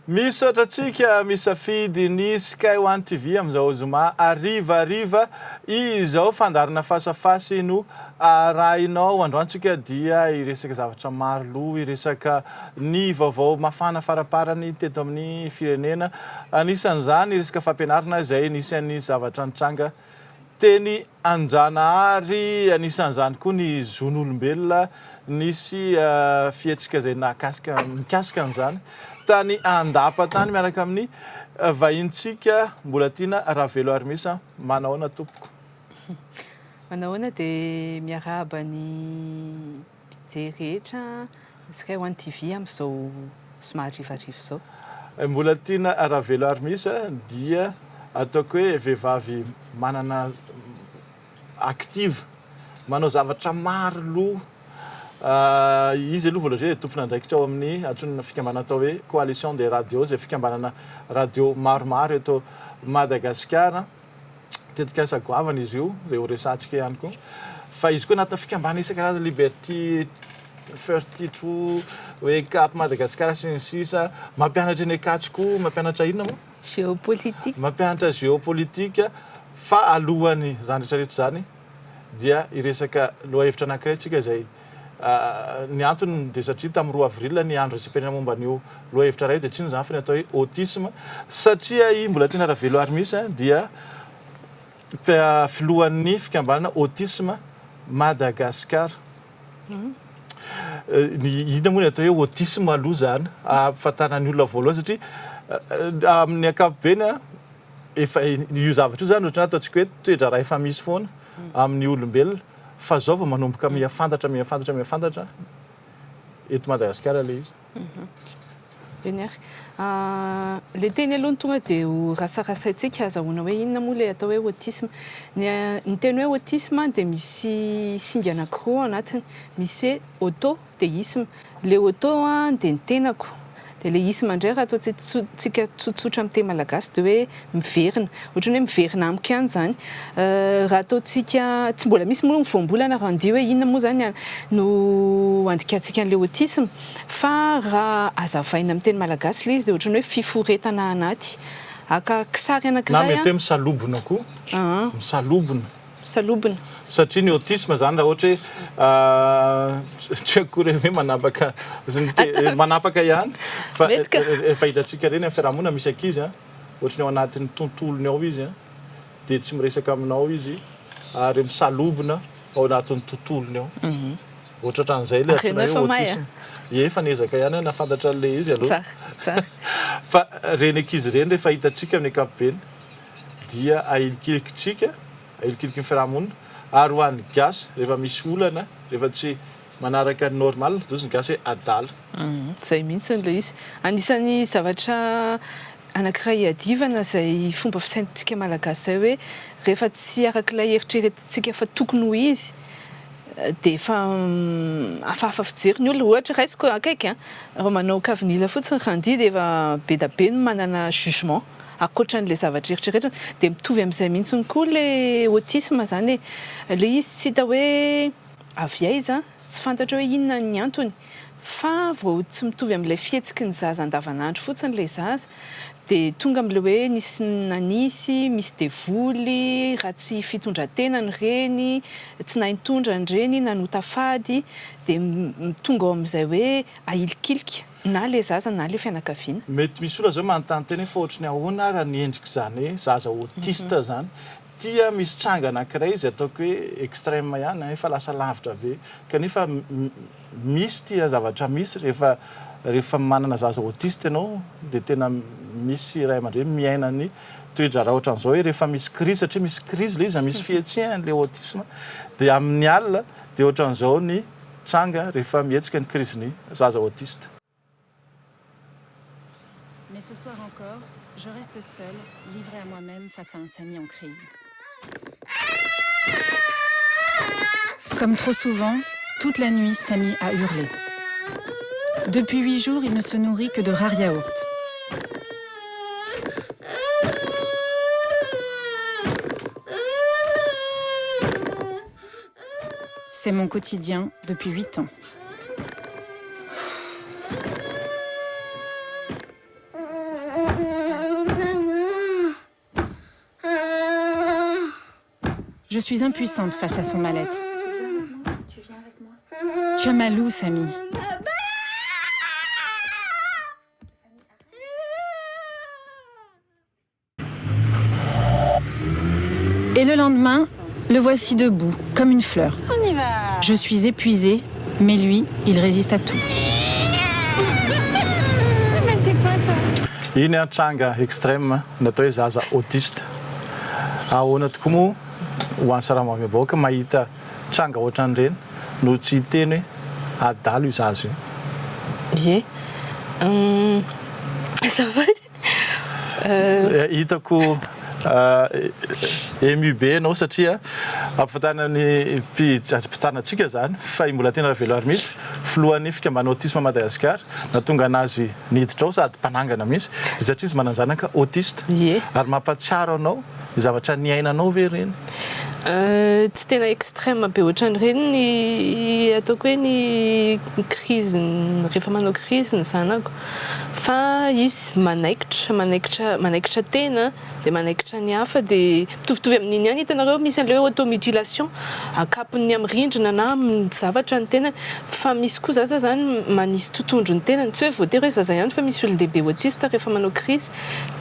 Misy ohatratsika misafidy ny Sky One TV amin'izao zoma arivariva izao fandarana fasafasy no arahinao androantsika dia iresaka zavatra maro loha iresaka ny vaovao mafana faraparany teto amin'ny firenena anisan'izany iresaka fampianarana izay anisan'ny zavatra nitranga teny Anjanahary anisan'izany koa ny zon'olombelona nisy fihetsika izay mikasika an'izany tany andapa-tany miaraka amin'ny vahintsika mbola tiana Ravelo Armisa manahoana tompoko. Manahoana dia miarahaba ny mpijery rehetra Sky One TV amin'izao somary rivariva izao. Mbola tiana Ravelo Armisa dia ataoko hoe vehivavy manana active manao zavatra maro loha. Izy aloha voalohany tompona andraikitra ao amin'ny antsonana fikambanana atao hoe coalition des radios izay fikambanana radio maromaro eto Madagasikara. Tetika sagoavana izy io izay ho resantsika ihany koa. Fa izy koa anatina fikambanana isan-karazany Liberty 32 Wake Up Madagasikara sy ny sisa mampianatra ny akatsoko mampianatra inona moa? Géopolitique. Mampianatra géopolitique fa alohany zany rehetrarehetra zany dia iresaka lohahevitra anankiray tsika izay ny antony dia satria tamin'ny 2 avril ny andro isam-pirenena momba an'io lohahevitra iray dia tsy zany fa ny atao hoe autisme satria i mbola tiana Ravelo Armisa dia filohan'ny fikambanana autisme Madagasikara. Ina moa ny atao hoe autisme aloha zany ahafantarana ny olona voalohany satria amin'ny ankapobeny efa io zavatra io zany ohatrany ataontsika hoe toetra raha efa misy foana amin'ny olombelona fa zao vao manomboka mihafantatra eto Madagasikara ilay izy. Le teny aloha ny tonga dia ho rasarasaintsika azahoana hoe inona moa ilay atao hoe autisme. Ny teny hoe autisme dia misy singa anankiroa anatiny, misy auto dia isme. Le auto dia ny tenako. Dia le isme indray raha ataontsika tsotsotra amin'ny teny malagasy dia hoe miverina. Ohatrany hoe miverina amiko ihany zany. Raha ataontsika tsy mbola misy moa ny voambolana raha andia hoe inona moa zany no andikatsika an'ilay autisme fa raha azavaina amin'ny teny malagasy ilay izy dia ohatrany hoe fiforetana anaty aka kisary anankiray. Na mety hoe misalobona koa. Misalobona. Satria ny autisme zany raha ohatra hoe tsy akory hoe manapaka ihany fa fahitantsika reny amin'ny fiarahamonina misy ankizy ohatrany ao anatin'ny tontolony ao izy dia tsy miresaka aminao izy ary misalobona ao anatin'ny tontolony ao. Ohatran'izay ilay antsoina hoe autisme. Efa niezaka ihany nafantatra an'ilay izy aloha. Fa reny ankizy reny rehefa hitantsika amin'ny ankapobeny dia ahilikilikintsika ahilikiliky ny fiarahamonina ary ho an'ny gasy rehefa misy olana rehefa tsy manaraka ny normal dia ny gasy hoe adala. Izay mihitsy ilay izy. Anisan'ny zavatra anankiray iadivana izay fomba fisaintsika malagasy izay hoe rehefa tsy arak'ilay eritreretintsika fa tokony ho izy dia efa hafahafa fijery ny olona. Ohatra raisiko akaiky raha manao kavinila fotsiny randia dia efa be da be no manana jugement akoatran'ilay zavatra eritreretra dia mitovy amin'izay mihitsy koa ilay autisme zany ilay izy tsy hita hoe avy aiza tsy fantatra hoe inona ny antony fa vao tsy mitovy amin'ilay fihetsiky ny zaza andavanandro fotsiny ilay zaza dia tonga amin'ilay hoe nisy nanisy misy devoly raha tsy fitondran-tenany reny tsy nahintondrany reny nanota fady dia tonga ao amin'izay hoe ahilikilika na le zaza na le fianakaviana. Mety misy olona zao manontany teny fa ohatrany ahoana raha ny endrika zany hoe zaza autiste zany tia misy tranga anankiray izy ataoko hoe extrême ihany efa lasa lavitra be kanefa misy tia zavatra misy rehefa manana zaza autiste ianao dia tena misy ray aman-dreny miaina ny toetra raha ohatran'izao hoe rehefa misy crise satria misy crise ilay izy misy fihetsehany le autisme dia amin'ny alina dia ohatran'izao ny tranga rehefa mihetsika ny crise ny zaza autiste. Mais ce soir encore, je reste seule, livrée à moi-même face à un Samy en crise. Comme trop souvent, toute la nuit, Samy a hurlé. Depuis 8 jours, il ne se nourrit que de rares yaourts. C'est mon quotidien depuis 8 ans. Je suis impuissante face à son mal-être. Tu as mal où, Samy? Et le lendemain, le voici debout, comme une fleur. On y va. Je suis épuisée, mais lui, il résiste à tout. Mais c'est quoi ça? Iny a tranga extrême natao hoe zaza autiste. Ahoana tokoa moa ho an'ny saramamy avahoaka mahita tranga ohatran'ireny no tsy hiteny hoe adalo io zaza io. Ie. Ça va? Hitako ému be anao satria ampafantarina mpitsanantsika zany fa mbola tena veloary mihitsy filohan'ny fikambanana autisme Madagasikara nahatonga anazy niditra ao sady mpanangana mihitsy satria izy mananjanaka autiste. Ary mampatsiaro anao zavatra niainanao ve reny? Tsy tena extrême be ohatran'ireny ny ataoko hoe ny crise rehefa manao crise ny zanako fa izy manaikitra tena dia manaikitra ny hafa dia mitovitovy amin'iny ihany hitanareo misy an'ilay automutilation akapony amin'ny rindrina na amin'ny zavatra ny tenany fa misy koa zaza zany manisy totohondro ny tenany tsy hoe voatery hoe zaza ihany fa misy olon-dehibe autiste rehefa manao crise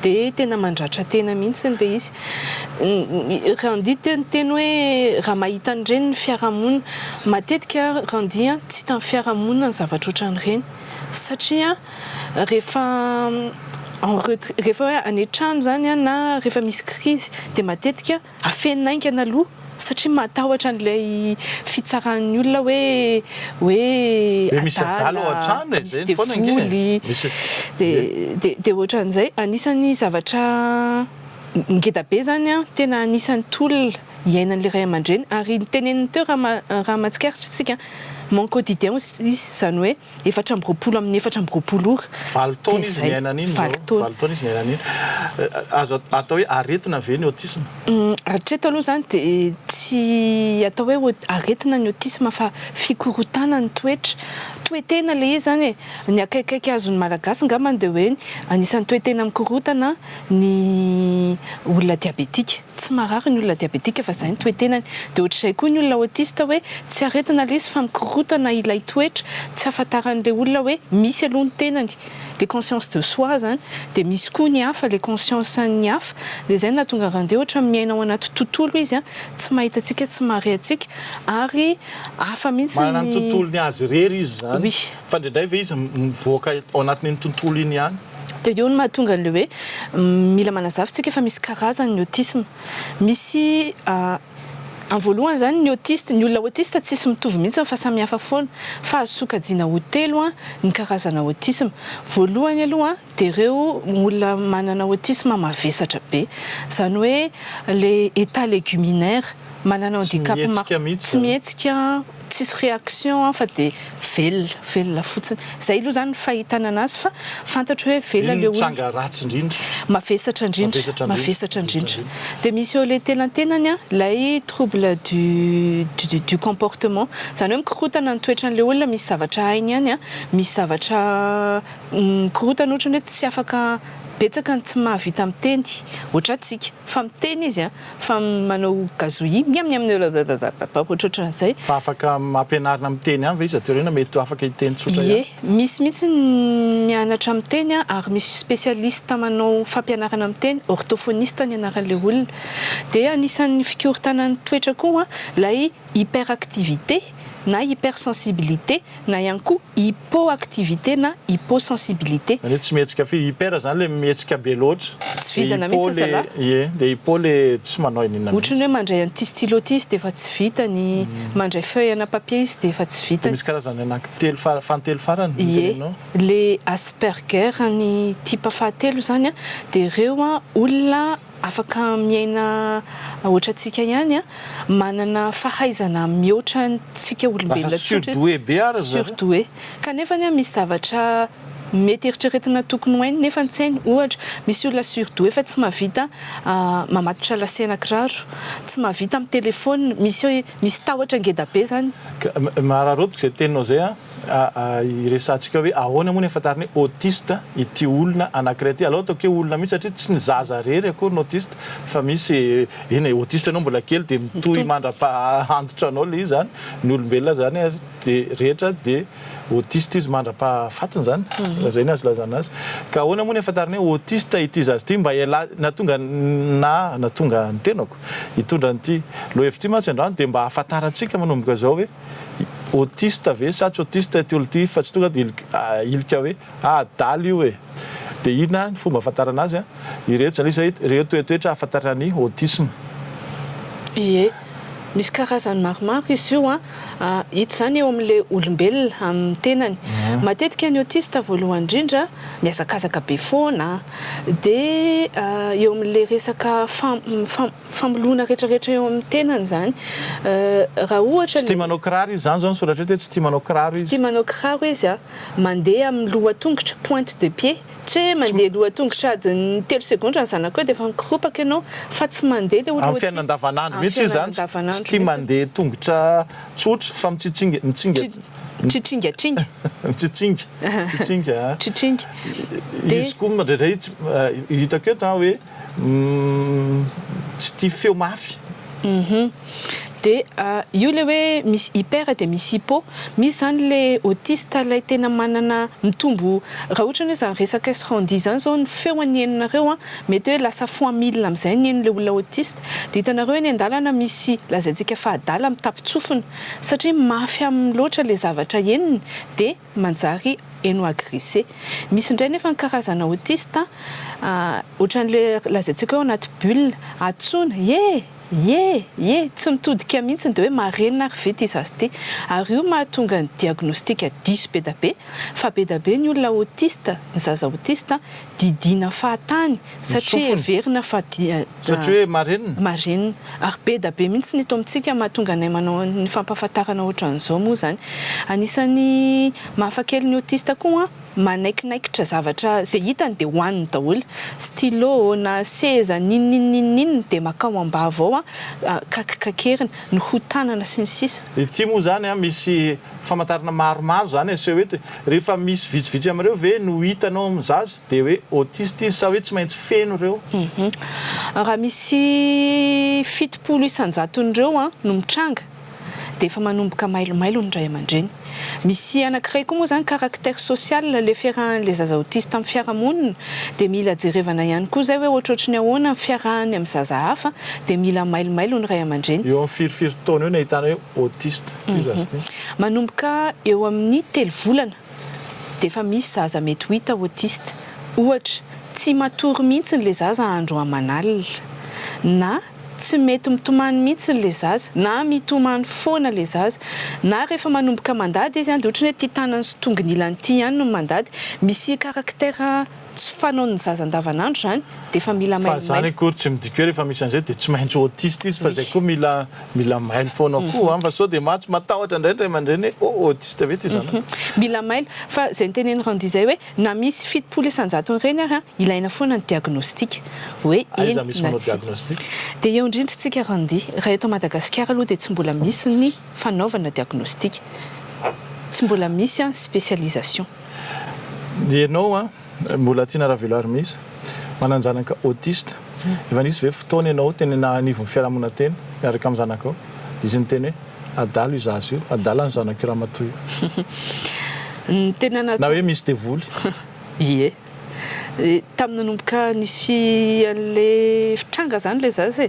dia tena mandratra tena mihitsy n'ilay izy raha ndity teny hoe raha mahita an'ireny ny fiarahamonina matetika raha ndia tsy hita amin'ny fiarahamonina ny zavatra ohatran'ireny satria rehefa hoe any an-trano zany na rehefa misy crise dia matetika afenaingana aloha satria matahotra an'ilay fitsaran'ny olona hoe misy adalo ao an-trano e zay foana voly dia ohatran'izay anisan'ny zavatra ngeda be zany tena anisan'ny tolona iainan'ilay ray aman-dreny ary niteneniny teo raha matsikaritra tsika mon quotidien izy zany hoe 4 amin'ny 4 ora. Valo taona izy niainan'iny zao. Valo taona izy niainan'iny. Azo atao hoe aretina ve ny autisme? Hatreto aloha zany dia tsy atao hoe aretina ny autisme fa fikorotana ny toetena ilay izy zany e. Ny akaikaiky azon'ny malagasy angambany dia hoe anisan'ny toetena mikorotana ny olona diabetika. Tsy marary ny olona diabetika fa izay ny toetenany. Dia ohatr'izay koa ny olona autiste hoe tsy aretina ilay izy fa mikorotana ilay toetra, tsy ahafantaran'ilay olona hoe misy aloha ny tenany. Les consciences de soi zany dia misy koa ny hafa les consciences ny hafa dia izay nahatonga randeha ohatra miaina ao anaty tontolo izy tsy mahita antsika tsy mahare antsika ary hafa mihitsy manana ny tontolony azy rery izy zany oui. Fa indraindray ve izy mivoaka ao anatin'iny tontolo iny ihany dia eo no mahatonga an'ilay hoe mila manazavitsika fa misy karazany ny autisme misy en voalohany zany ny autiste ny olona autiste tsisy mitovy mihitsy fa samy hafa foana fa azo sokajiana ho telo ny karazana autisme voalohany aloha dia ireo olona manana autisme mavesatra be zany hoe le état léguminaire manana handicap tsy mihetsika tsisy réaction fa dia velona fotsiny izay aloha zany fahitana anazy fa fantatro hoe velona le olona ratsy indrindra mavesatra indrindra dia misy eo le tenantenany lay trouble du comportement zany hoe mikorotana ny toetran'le olona misy zavatra hainy ihany misy zavatra mikorotana ohatrany hoe tsy afaka betsaka ny tsy mahavita miteny ohatra antsika fa miteny izy fa manao gazouillis ohatran'izay fa afaka mampianarina miteny ihany ve izy aty reny mety afaka hiteny tsotra ihany misy mihitsy mianatra miteny ary misy spécialiste manao fampianarana miteny orthophoniste ny anaran'ilay olona dia anisan'ny fikorontanan'ny toetra koa lay hyperactivité na hypersensibilité na ihany koa hypoactivité na hyposensibilité. Tsy mihetsika hyper zany le mihetsika be loatra. Tsy vizana mihitsy zalahy. Ie, dia hypo le tsy manao inona. Ohatrany hoe mandray an'ity stylo ity izy dia efa tsy vitany, mandray feuille ana papier izy dia efa tsy vitany. Misy karazany anankitelo fantelo farany. Ie, le Asperger ny type fahatelo zany dia ireo olona afaka miaina ohatra antsika ihany manana fahaizana mihoatra antsika olombelona surdoué be ara surdoué kanefa misy zavatra mety eritreretina tokony hoainy nefa tsy hainy. Ohatra misy olona surtout efa tsy mahavita mamatotra lasena kiraro, tsy mahavita amin'ny telefôna, misy tahotra ngeda be zany. Mararoto zay teninao zay iresantsika hoe ahoana moa ny afantarana hoe autiste ity olona anankiray ity. Alors ataoko hoe olona mihitsy satria tsy ny zaza rery akory ny autiste fa misy eny autiste anao mbola kely dia mitohy mandra-pahantotra anao le izy zany ny olombelona zany dia rehetra dia autiste izy mandra-pahafatiny zany zay ny azo lazana azy. Ka ahoana moa ny afantarana hoe autiste ity zaza ity mba natonga ny tenako hitondra n'ity lohevitra mantsy andrano dia mba ahafantarantsika manomboka zao hoe autiste ve sa tsy autiste ty olo ty fa tsy tonga dia ilika hoe adaly io dia ina ny fomba ahafantarana azy ireto zany ireo toetoetra ahafantarany autisme. Ie, misy karazany maromaro izy io hito zany eo amin'ilay olombelona amin'ny tenany. Matetika ny autiste voalohany indrindra miazakazaka be foana dia eo amin'ilay resaka famolona rehetrarehetra eo amin'ny tenany zany. Raha ohatra tsy tia manao kiraro izy zany zao ny soratra hoe tsy tia manao kiraro izy. Tsy tia manao kiraro izy mandeha amin'ny lohatongotra pointe de pied. Tsy hoe mandeha lohatongotra adiny 3 segondra ny zanako dia efa mikoropaka ianao fa tsy mandeha le olo amin'ny fiainana andavanandro mihitsy izy zany tsy tia mandeha tongotra tsotra fa mitsitsinga izy koa mandrindra hitako eto hoe tsy tia feo mafy. dia io le hoe misy hyper dia misy hypo. Misy zany le autiste ilay tena manana mitombo raha ohatra hoe zany resaka S-RENDI zany zao ny feo anenareo mety hoe lasa fois 1000 amin'izay ny le olona autiste. Dia hitanareo eny an-dalana misy lazaintsika fa adala mitapitsofina satria mafy amin'ny loatra le zavatra eniny dia manjary eno agressé. Misy indray nefa ny karazana autiste ohatran'le lazaintsika hoe anaty bulle atsona tsy mitodika mihitsy dia hoe marenina ary ve ty zazy ty. Ary io mahatonga ny diagnostika diso be da be fa be da be ny olona autiste ny zaza autiste didina fahatany satria everina fa satria hoe marenina ary be da be mihitsy ny eto amintsika mahatonga anay manao ny fampahafantarana ohatran'izao moa zany. Anisany mahafakely ny autiste koa manaikinaikitra zavatra zay hitany dia hoaniny daholo, stylo na seza ninninninninny dia makao ambava ao kakikakerina ny hotanana sy ny sisa. Ity moa zany misy famantarana maromaro zany sy hoe rehefa misy vitsivitsy amin'ireo ve no hitanao amin'ny zaza dia hoe autiste sa hoe tsy maintsy feno ireo. Raha misy 70 isan-jaton'ireo no mitranga dia efa manomboka mailomailo ny ray aman-dreny. Misy anankiray koa moa zany caractère social le fiarahan'le zaza autiste amin'ny fiarahamonina dia mila jerevana ihany koa zay hoe ohatrohatrany ahoana ny fiarahany amin'ny zaza hafa dia mila mailomailo ny ray aman-dreny. Eo amin'ny 4 taona eo no ahitana hoe autiste ty zaza ty. Manomboka eo amin'ny 3 volana dia efa misy zaza mety ho hita autiste. Ohatra tsy matory mihitsy le zaza andro aman'alina na tsy mety mitomany mihitsy le zaza na mitomany foana le zaza na rehefa manomboka mandady izy dia ohatrany hoe tia tanany sy tongony ilany ity ihany no mandady. Misy caractère tsy fanaon'ny zaza andavanandro zany dia efa mila mailo. Fa zany akory tsy midika hoe rehefa misy an'izay dia tsy maintsy autiste izy fa zay koa mila mailo foana koa fa sao dia matsy matahotra indraindray aman-dreny hoe autiste ve ty zany. Mila mailo fa zay ny teneny RENDI zay hoe na misy 70 isan-jato ireny ary ilaina foana ny diagnostika hoe eny na tsy. Dia eo indrindratsika RENDI raha eto Madagasikara aloha dia tsy mbola misy ny fanaovana diagnostika, tsy mbola misy spécialisation. Dia ianao mbola tiana raha veloary misy mananjanaka autiste efa nisy ve fotoana ianao teny anivon'ny fiarahamonina teny miaraka amin'ny zanakao izy ny teny hoe adalo io zaza io adala ny zanako io raha matoy io na hoe misy devoly. Ie tamin'ny nanomboka nisy an'le fitranga zany le zaza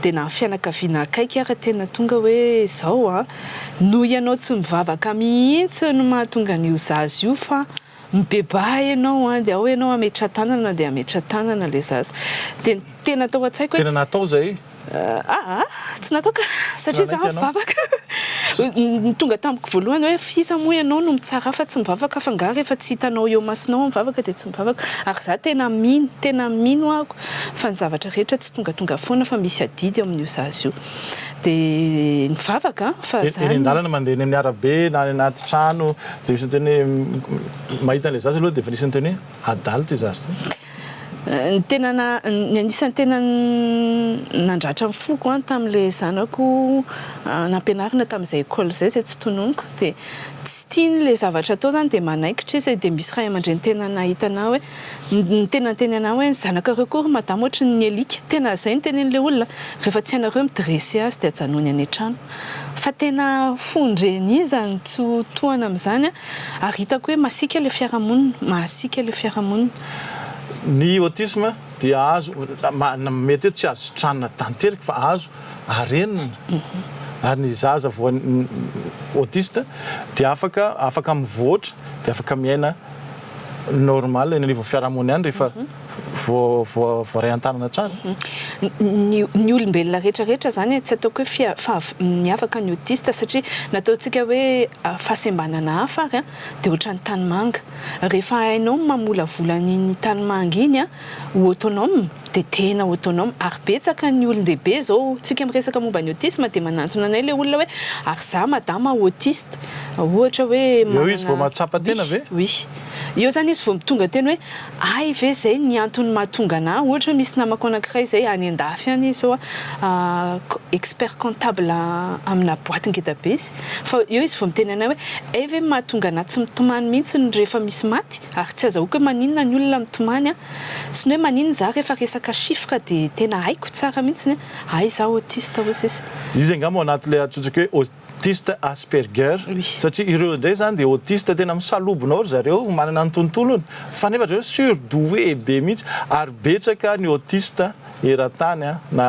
dia na fianakaviana akaiky ary tena tonga hoe zao no ianao tsy mivavaka mihitsy no mahatonga an'io zaza io fa mibeba ianao dia ao ianao ametra tanana dia ametra tanana le zaza dia tena atao an-tsaiko tena natao zay tsy natao ka satria za mivavaka tonga tamiko voalohany hoe fiza moa ianao no mitsara fa tsy mivavaka fa nga rehefa tsy hitanao eo masinao mivavaka dia tsy mivavaka ary za tena mino ako fa ny zavatra rehetra tsy tonga foana fa misy adidy eo amin'io zazy io dia mivavaka fa eny an-dalana mandeha eny amin'ny arabe na any anaty trano dia misy teny mahita an'ilay zazy aloha dia efa nisy teny adalo ty zazy ty ny anisan'ny tena nandratra ny foko tamin'ilay zanako nampianarina tamin'izay école zay tsy tononoko dia tsy tiany le zavatra atao zany dia manaikitra izy dia misy ray aman-dreny tena nahitana hoe ny tena teny ana hoe zanaka rekory madama ohatry ny alika tena zay ny tenen'ilay olona rehefa tsy hainareo midressé azy dia ajanony any an-trano fa tena fondreny izany tsotohana amin'izany ary hitako hoe masika le fiarahamonina ny autisme dia azo mety hoe tsy azo sitrana tanteraka fa azo arenina ary ny zaza voan'ny autiste dia afaka mivoatra dia afaka miaina normal eny anivon'ny fiarahamonina ihany rehefa voaray an-tanana tsara ny olombelona rehetrarehetra zany tsy ataoko hoe miavaka ny autiste satria nataontsika hoe fahasembanana hafa ary dia ohatran'ny tanimanga rehefa hainao mamolavola ny tanimanga iny ho autonome dia tena autonome ary betsaka ny olon-dehibe zao tsika miresaka momba ny autisme dia manantona anay le olona hoe ary za madama autiste ohatra hoe eo izy vao mahatsapa tena ve oui eo zany izy vao mitonga tena hoe ay ve zay ny antony mahatonga ana ohatra misy namako anankiray zay any an-dafy any izy zao expert comptable amina boîte ngeda be izy fa eo izy vao miteny anay hoe ve mahatonga ana tsy mitomany mihitsy rehefa misy maty ary tsy azahoako hoe maninona ny olona mitomany sy ny hoe maninona za rehefa resaka chiffre dia tena haiko tsara mihitsy ay za autiste ozy izy angamba ao anatin'ilay atsotsika hoe autiste Asperger satria ireo indray zany dia autiste tena misalobonao ry zareo manana ny tontolony fa nefa zareo surdoué be mihitsy ary betsaka ny autiste eran-tany na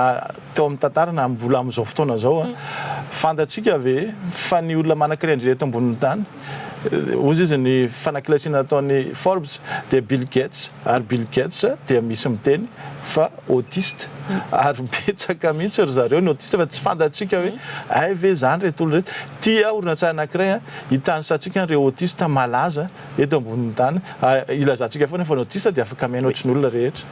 teo amin'ny tantara na mbola amin'izao fotoana zao fantatsika ve fa ny olona manan-kirendry eto ambonin'ny tany ozy izy ny fanankilasiana ataony Forbes dia Bill Gates ary Bill Gates dia misy miteny fa autiste ary betsaka mihitsy ry zareo ny autiste fa tsy fantatsika hoe ay ve zany reto olo reto tia orinasa anankiray hitansatsika reo autiste malaza eto ambonin'ny tany ilazantsika foana fa ny autiste dia afaka miaina ohatry ny olona rehetra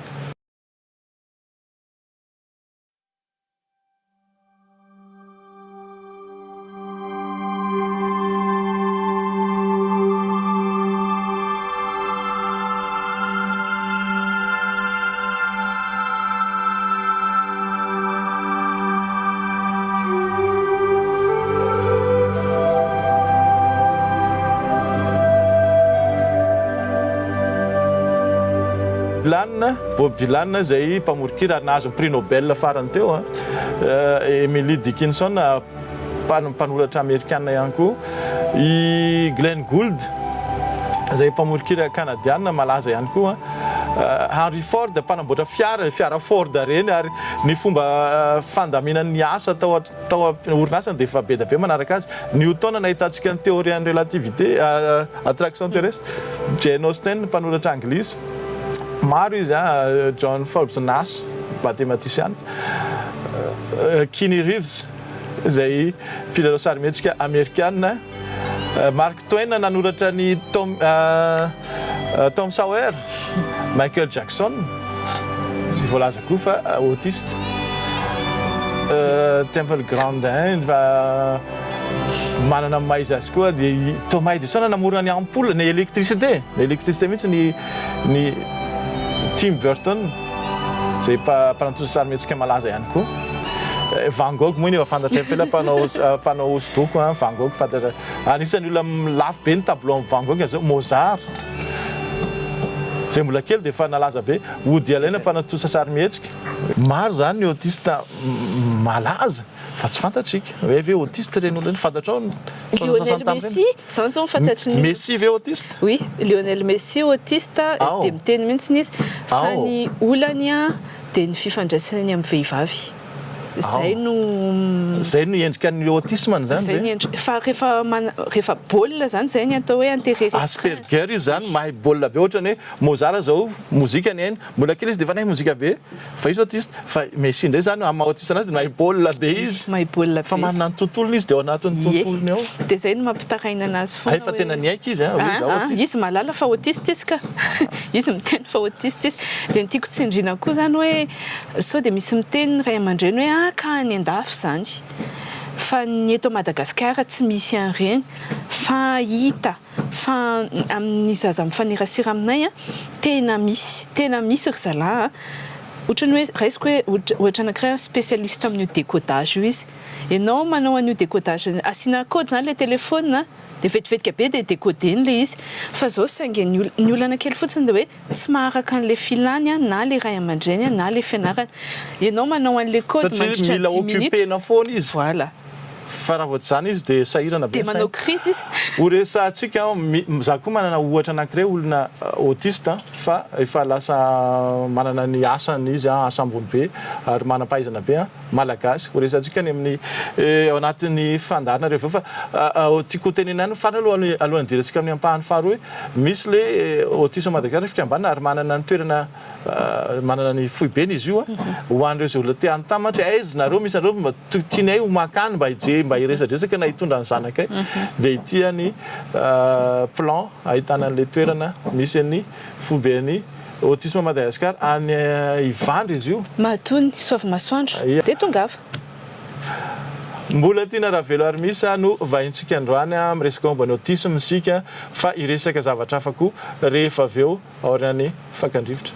Bob Dylan zay mpamorokira nahazo prix Nobel farany teo Emily Dickinson mpanoratra amerikana ihany koa i Glenn Gould zay mpamorokira kanadiana malaza ihany koa Henry Ford mpanamboatra fiara Ford reny ary ny fomba fandaminan'ny asa tao orinasany dia efa be da be manaraka azy Newton nahitantsika ny théorie en relativité attraction terrestre Jane Austen mpanoratra anglisy maro izy John Forbes Nash mathématicien Keanu Reeves zay mpilalao sarimihetsika amerikana Mark Twain nanoratra ny Tom Sawyer Michael Jackson voalaza koa fa autiste Temple Grandin manana maizy azy koa dia Thomas Edison namorona ny ampoule ny électricité mihitsy ny Tim Burton zay mpanatsotra sarimihetsika malaza ihany koa Van Gogh moa efa fantatray fela mpanao hosodoko Van Gogh fantatra anisan'ny olona lafo be ny tableau Van Gogh zao Mozart zay mbola kely dia efa nalaza be Woody Allen mpanatsotra sarimihetsika maro zany ny autiste malaza fa tsy fantatsika hoe ve autiste reny olona fantatrao Lionel Messi zany zao fantatry ny Messi ve autiste oui Lionel Messi autiste dia miteny mihitsy izy fa ny olany dia ny fifandraisany amin'ny vehivavy zay no endrika ny autisme zany zay ny fa rehefa baolina zany zay ny atao hoe intérêt Asperger izy zany mahay baolina be ohatrany hoe Mozart zao mozika ny hainy mbola kely izy de efa nahay mozika be fa izy autiste fa Messi ndray zany ama autiste anazy de mahay baolina be izy mahay baolina be fa manana ny tontolony izy de ao anatin'ny tontolony ao de zay no mampitaraina anazy foana fa tena niaiky izy izy malala fa autiste izy ka izy miteny fa autiste izy de ny tiako tsindriana koa zany hoe sao de misy miteny ray aman-dreny hoe ka any andafy zany fa ny eto Madagasikara tsy misy an'ireny fa hita fa amin'ny zaza mifanerasera aminay tena misy ry zalahy ohatrany hoe raisiko hoe ohatra anankiray spécialiste amin'ny décodage io izy ianao manao an'io décodage asiana code zany le téléphone de vetivetika be de décodeny le izy fa zao saingy ny olana kely fotsiny de hoe tsy maharaka an'le filany na le ray aman-dreny na le fianarana ianao manao an'le code mandritra 10 minutes foana izy voilà fa raha voaty zany izy de sahirana be de manao crise izy horesatsika za koa manana ohatra anankiray olona autiste fa efa lasa manana ny asany izy asa ambony be ary manam-pahaizana be malagasy horesatsika ny amin'ny ao anatin'ny fandarina rehefa fa tiako tenenany farany alohan'ny diresika amin'ny ampahany faharoa hoe misy le autisme Madagasikara fikambana ary manana ny toerana manana ny foibeny izy io ho an'ireo zay olona te antamatra aizy nareo misy anareo tianay ho makany mba hiresadresaka na hitondra ny zanakay de itiany plan ahitana an'le toerana misy ny foibeny autisme Madagasikara any Ivandry izy io Matony Sauvy Masoandro de tongava mbola tiana raha velo ary misy no vahintsika androany miresaka momba ny autisme sika fa iresaka zavatra hafa koa rehefa aveo aorian'ny fakandrivotra.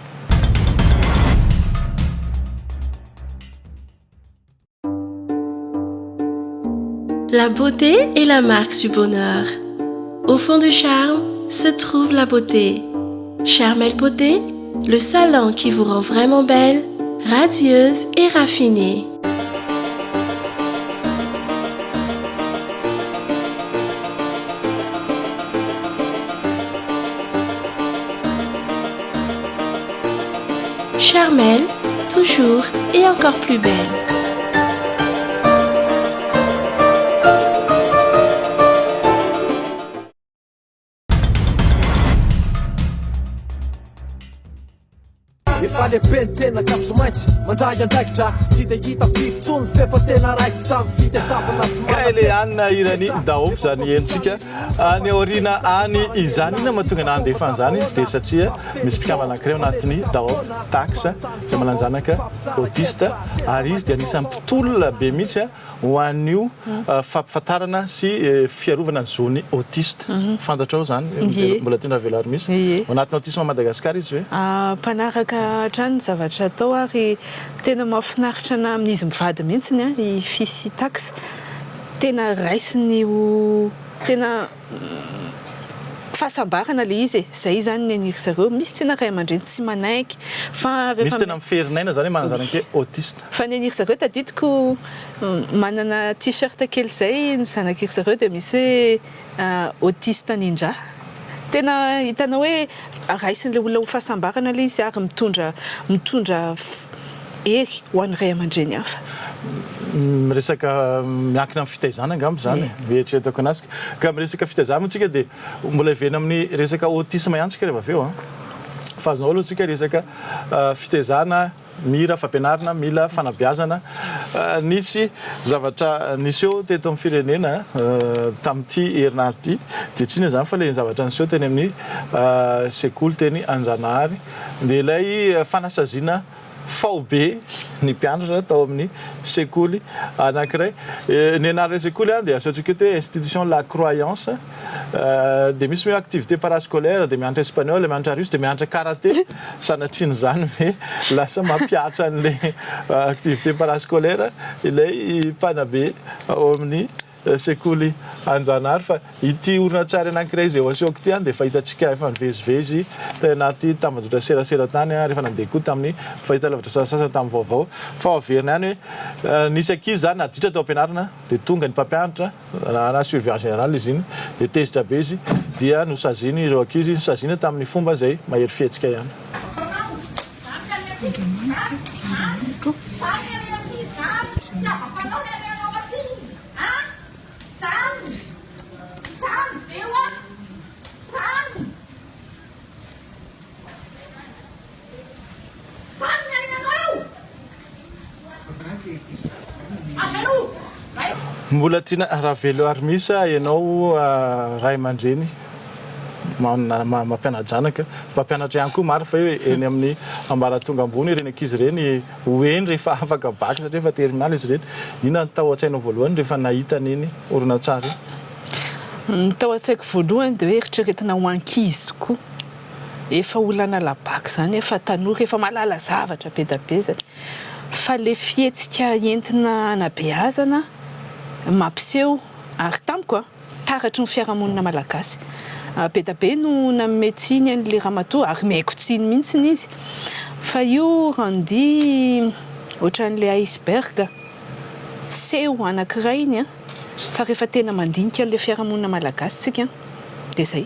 La beauté est la marque du bonheur. Au fond du charme se trouve la beauté. Charmel Beauté, le salon qui vous rend vraiment belle, radieuse et raffinée. Charmel, toujours et encore plus belle. Le pentena kapsomaintsy mandray andraikitra tsy de hita fitsony fefa tena raikitra fitendavana kaile anina irany dahopo zany entsika any aorina any izany ina mahatonga ana andefa an'izany izy de satria misy mpikambana anankiray anatin'ny dahopo taxa zay manana zanaka autiste ary izy de anisan'ny mpitolona be mihitsy ho an'io fampifantarana sy fiarovana ny zony autiste fantatrao zany mbola tiana velo ary misy anatin'ny autisme Madagasikara izy hoe mpanaraka hatrany zavatra atao ary tena mahafinaritra na amin'izy mivady mihitsy i fisy taxa tena raisiny ho tena fahasambarana le izy zay zany ny aniry zareo misy tena ray aman-dreny tsy manaiky fa misy tena miferinaina zany manana zanake autiste fa ny aniry zareo tadidiko manana t-shirt kely zay ny zanakiry zareo de misy hoe autiste ninja tena hitanao hoe raisin'le olona ho fahasambarana le izy ary mitondra ery ho an'ny ray aman-dreny hafa miresaka miankina amin'ny fitaizana angamba zany eritreretako anazy ka miresaka fitaizana tsika de mbola hivena amin'ny resaka autisme ihany tsika rehefa aveo fa azonao aloha tsika resaka fitaizana mira fampianarana mila fanabeazana nisy zavatra nisy eo teto amin'ny firenena tamin'ity herinandro ity de tsina zany fa le zavatra nisy eo teny amin'ny sekoly teny Anjanahary de ilay fanasaziana faobe ny mpianatra tao amin'ny sekoly anankiray ny anarana sekoly de asantsika hoe institution la croyance de misy hoe activité parascolaire de mianatra espagnol mianatra russe de mianatra karaté sanatriny zany hoe lasa mampiatra an'le activité parascolaire ilay mpanabe ao amin'ny sekoly Anjanahary fa ity orinatsary anankiray zay asehoako ty de fa hitantsika efa nivezivezy tanaty tambajotran serasera tany rehefa nandeha koa tamin'ny fahitalavatra sasasasany tamin'ny vaovao fa averina ihany hoe nisy ankizy zany naditra tao ampianarana de tonga ny mpampianatra na surveillant général izy iny de tezitra be izy dia nosaziny ireo ankizy nosazina tamin'ny fomba zay mahery fihetsika ihany. mbola tiana raha velo ary misa ianao ray aman-dreny mampianajanaka mampianatra ihany koa maro fa hoe eny amin'ny ambaratonga ambony ireny ankizy ireny hoeny rehefa afaka baky satria efa terminal izy ireny inona tao an-tsainao voalohany rehefa nahita neny oronan-tsary tao an-tsaiko voalohany dia hoe eritreretina ho ankizy tokoa efa olana labaky zany efa tanora efa malala zavatra be da be zany fa le fihetsika entina anabeazana mampiseho ary tamiko taratry ny fiarahamonina malagasy be da be no nametsiny an'le ramatoa ary maikotsiny mihitsiny izy fa io randi ohatran'le iceberg seho anankiray iny fa rehefa tena mandinika an'le fiarahamonina malagasy tsika dia zay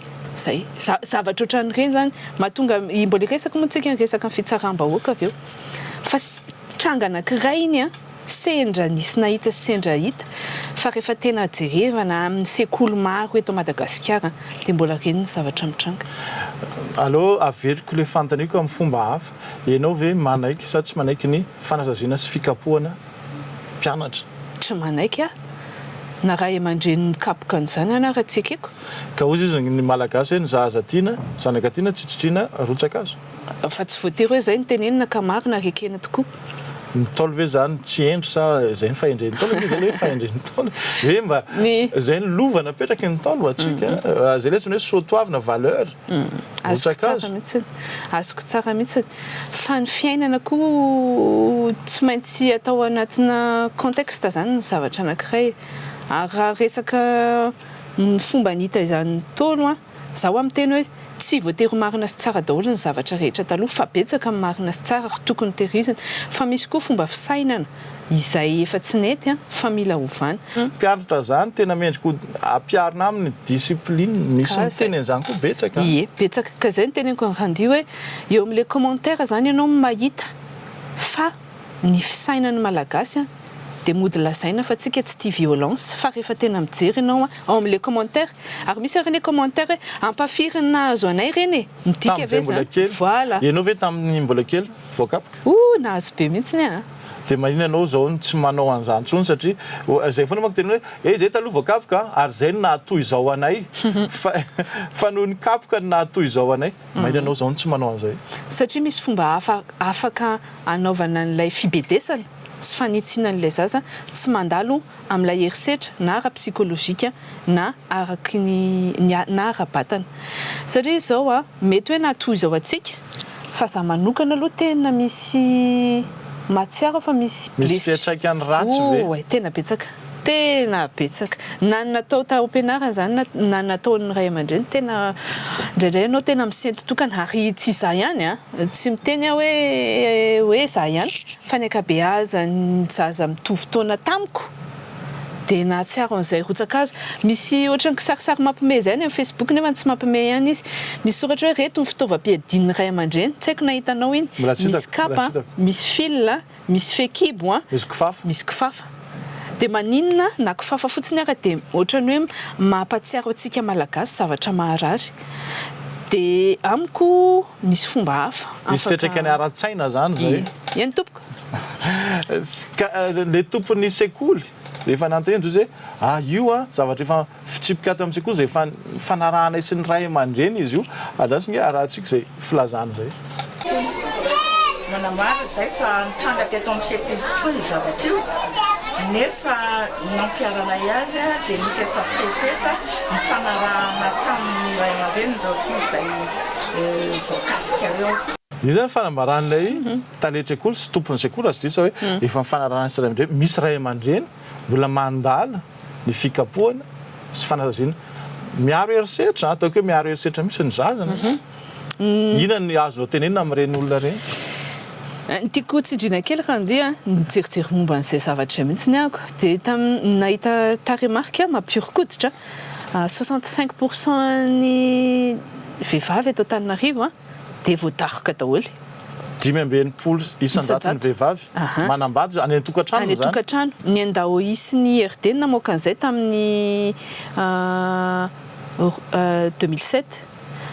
zavatra ohatran'ireny zany mahatonga mbola resaka moa tsika resaka ny fitsaram-bahoaka avy eo fa tranga anankiray iny sendra nisy nahita sendra hita fa rehefa tena jerevana amin'ny sekoly maro eto Madagasikara dia mbola reny ny zavatra mitranga. Allo averiko le fantaniko amin'ny fomba hafa ianao ve manaiky sa tsy manaiky ny fanasaziana sy fikapohana mpianatra? Tsy manaiky na raha aman-dreny mikapoka an'izany ana raha tsy ekeko. Ka ozy izy ny malagasy hoe ny zaza tiana zanaka tiana tsy tsitriana rotsaka azo. Fa tsy voatery hoe zay ny tenenina ka marina rekena tokoa. Nitaolo ve zany tsy endro sa zay ny fahendren'ny taolo zay le fahendren'ny taolo hoe mba zay ny lova napetraky ny taolo atsika zay le tsony hoe soatoavina valeur azoko tsara mihitsy fa ny fiainana koa tsy maintsy atao anatina contexte zany ny zavatra anankiray ary raha resaka fomba nita izany taolo zaho amin'ny teny hoe tsy voatery marina sy tsara daholo ny zavatra rehetra taloha fa betsaka amin'ny marina sy tsara ary tokony tehirizina fa misy koa fomba fisainana izay efa tsy nety fa mila ovana. Mpianatra zany tena mendrika ampiarina amin'ny discipline misy miteny an'izany koa betsaka. Ie, betsaka ka zay ny teneniko an'randio hoe eo amin'ilay commentaire zany ianao mahita fa ny fisainan'ny malagasy dia mody lazaina fa tsika tsy tia violence fa rehefa tena mijery ianao ao amin'ilay commentaire ary misy reny commentaire hoe ampafiriny nahazo anay reny midika ve zany voilà ianao ve tamin'ny mbola kely voakapoka nahazo be mihitsiny dia maninona anao zao tsy manao an'izany tsony satria zay foana manko tena hoe zay taloha voakapoka ary zay no nahatoy izao anay fa noho ny kapoka no nahatoy izao anay maninona anao zao tsy manao an'izay satria misy fomba afaka anaovana an'ilay fibedesana sy fanitsiana an'ilay zaza tsy mandalo amin'ilay herisetra na ara-psikolojika na araky na ara-batana satria izao mety hoe nahatoy izao atsika fa za manokana aloha tena misy matsiaro fa misy fiantraikany ratsy ve tena betsaka na natao tao am-pianarana zany na nataon'ny ray aman-dreny tena indraindray ianao tena misentotokana ary tsy za ihany tsy miteny hoe za ihany fa ny ankabeazany zaza mitovy taona tamiko dia nahatsiaro an'izay rotsakazo misy ohatran'ny kisarisary mampime zay any amin'ny Facebook nefa tsy mampime ihany izy misy soratra hoe reto ny fitaovam-piadian'ny ray aman-dreny tsy haiko nahitanao iny misy kapa misy fil misy fekibo misy kifafa dia maninona na kifafa fotsiny ara dia ohatrany hoe mampatsiaro antsika malagasy zavatra maharary dia amiko misy fomba hafa misy fiantraikany ara-tsaina zany zay iany tompoko le tompon'ny sekoly rehefa nanteny zay io zavatra efa fitsipika ato amin'ny sekoly zay fanarahanay sy ny ray aman-dreny izy io adrasiny arahantsika zay filazana zay manamara zay fa nitrangaka eto amin'ny sekoly tokoa ny zavatra io nefa nampiaranay azy dia misy efa fepetra ny fanarahana tamin'ny ray aman-dreny ndraokoa zay voakasika reo izy zany fanambaran'ilay taletra sekoly sy tompon'ny sekoly azy disa hoe efa mifanarahana sy ray aman-dreny misy ray aman-dreny mbola mandala ny fikapohana sy fanasaziana miaro herisetra ataoko hoe miaro herisetra misy ny zazana inona ny azonao tenenina amin'ireny olona reny tiako tsindrina kely randia nijerijery momba an'izay zavatra mihitsy ny ako dia nahita taremarika mampiorokoditra 65% ny vehivavy eto Antananarivo dia voadaroka daholo 580 isan-jaton'ny vehivavy manambady any an-tokantrano any an-tokantrano ny andao isin'ny RD namoaka an'izay tamin'ny 2007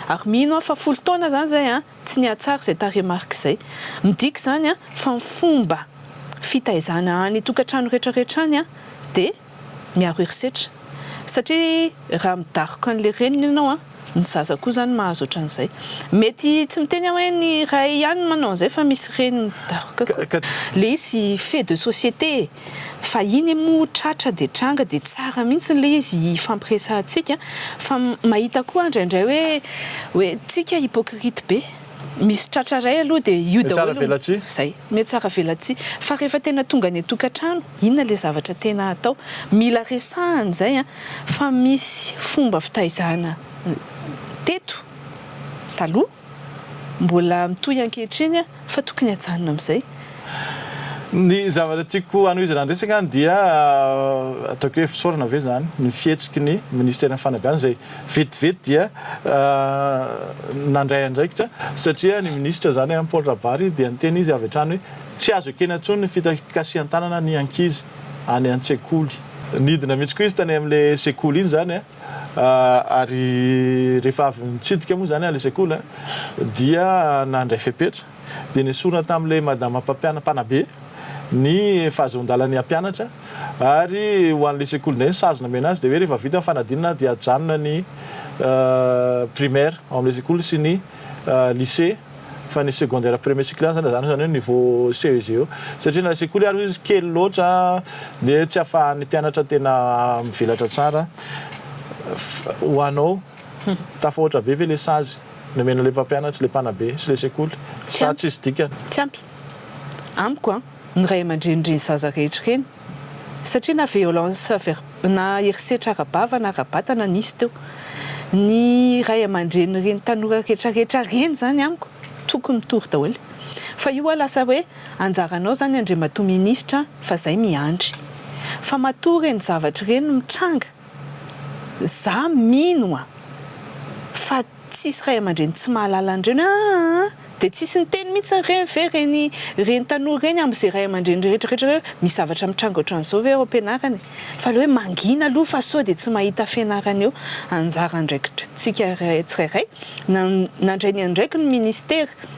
ary mino fa 10 taona zany zay tsy nihatsara zay taremarika zay midika zany fa ny fomba fitaizana any tokantrano rehetrarehetra any a dia miaro herisetra satria raha midaroka an'ilay reniny ianao a ny zaza koa zany mahazo ohatran'izay mety tsy miteny hoe ny ray ihany manao an'izay fa misy reny midaroka le izy fait de société fa iny moa tratra dia tranga dia tsara mihitsy le izy fampiresahantsika fa mahita koa indraindray hoe tsika hypocrite be misy tratra ray aloha dia io daholo zay mety tsara velatsia fa rehefa tena tonga ny tokantrano inona le zavatra tena atao mila resahany zay a fa misy fomba fitaizana teto taloha mbola mitohy ankehitriny fa tokony hajanona amin'izay ny zavatra tiako anohizana andresaka dia ataoko hoe fisaorana ve zany ny fihetsiky ny ministère fanabeazana zay vetivety dia nandray andraikitra satria ny ministre zany Paul Rabary dia niteny izy avy hatrany hoe tsy azo ekena intsony ny fitakasian-tanana ny ankizy any an-tsekoly nidina mihitsy koa izy tany amin'ilay sekoly iny zany ary rehefa avy nitsidika moa zany le sekoly dia nandray fepetra dia nesorona tamin'ilay madama mpanabe ny fahazondalany ampianatra ary ho an'le sekoly ndray ny sazona mena azy dia hoe rehefa vita fanadinana dia ajanona ny primaire ao amin'le sekoly sy ny lycée fa ny secondaire premier cycle zany hoe niveau CEG eo satria na sekoly ary izy kely loatra dia tsy ahafahan'ny mpianatra tena mivelatra tsara ho anao tafahoatra be ve le sazy nomena le mpampianatra le mpanabe sy le sekoly sa tsy isy dikany tsy ampy amiko ny ray aman-drenireny zaza rehetra reny satria na violence na herisetra arabava na arabatana nisy teo ny ray aman-dreny reny tanora rehetrarehetra reny zany amiko tokony mitory daholo fa io lasa hoe anjaranao zany andre matoa ministra fa zay miandry fa matory ny zavatra reny mitranga za mino fa tsisy ray aman-dreny tsy mahalala andreny dia tsisy ny teny mihitsy reny reny tanora reny amin'izay ray aman-dreny rehetrarehetra hoe misy zavatra mitranga ohatran'izao ve ao am-pianarany fa le hoe mangina aloha fa sao dia tsy mahita fianarana eo anjara ndraikitra tsika tsirairay nandray ny andraiky ny ministera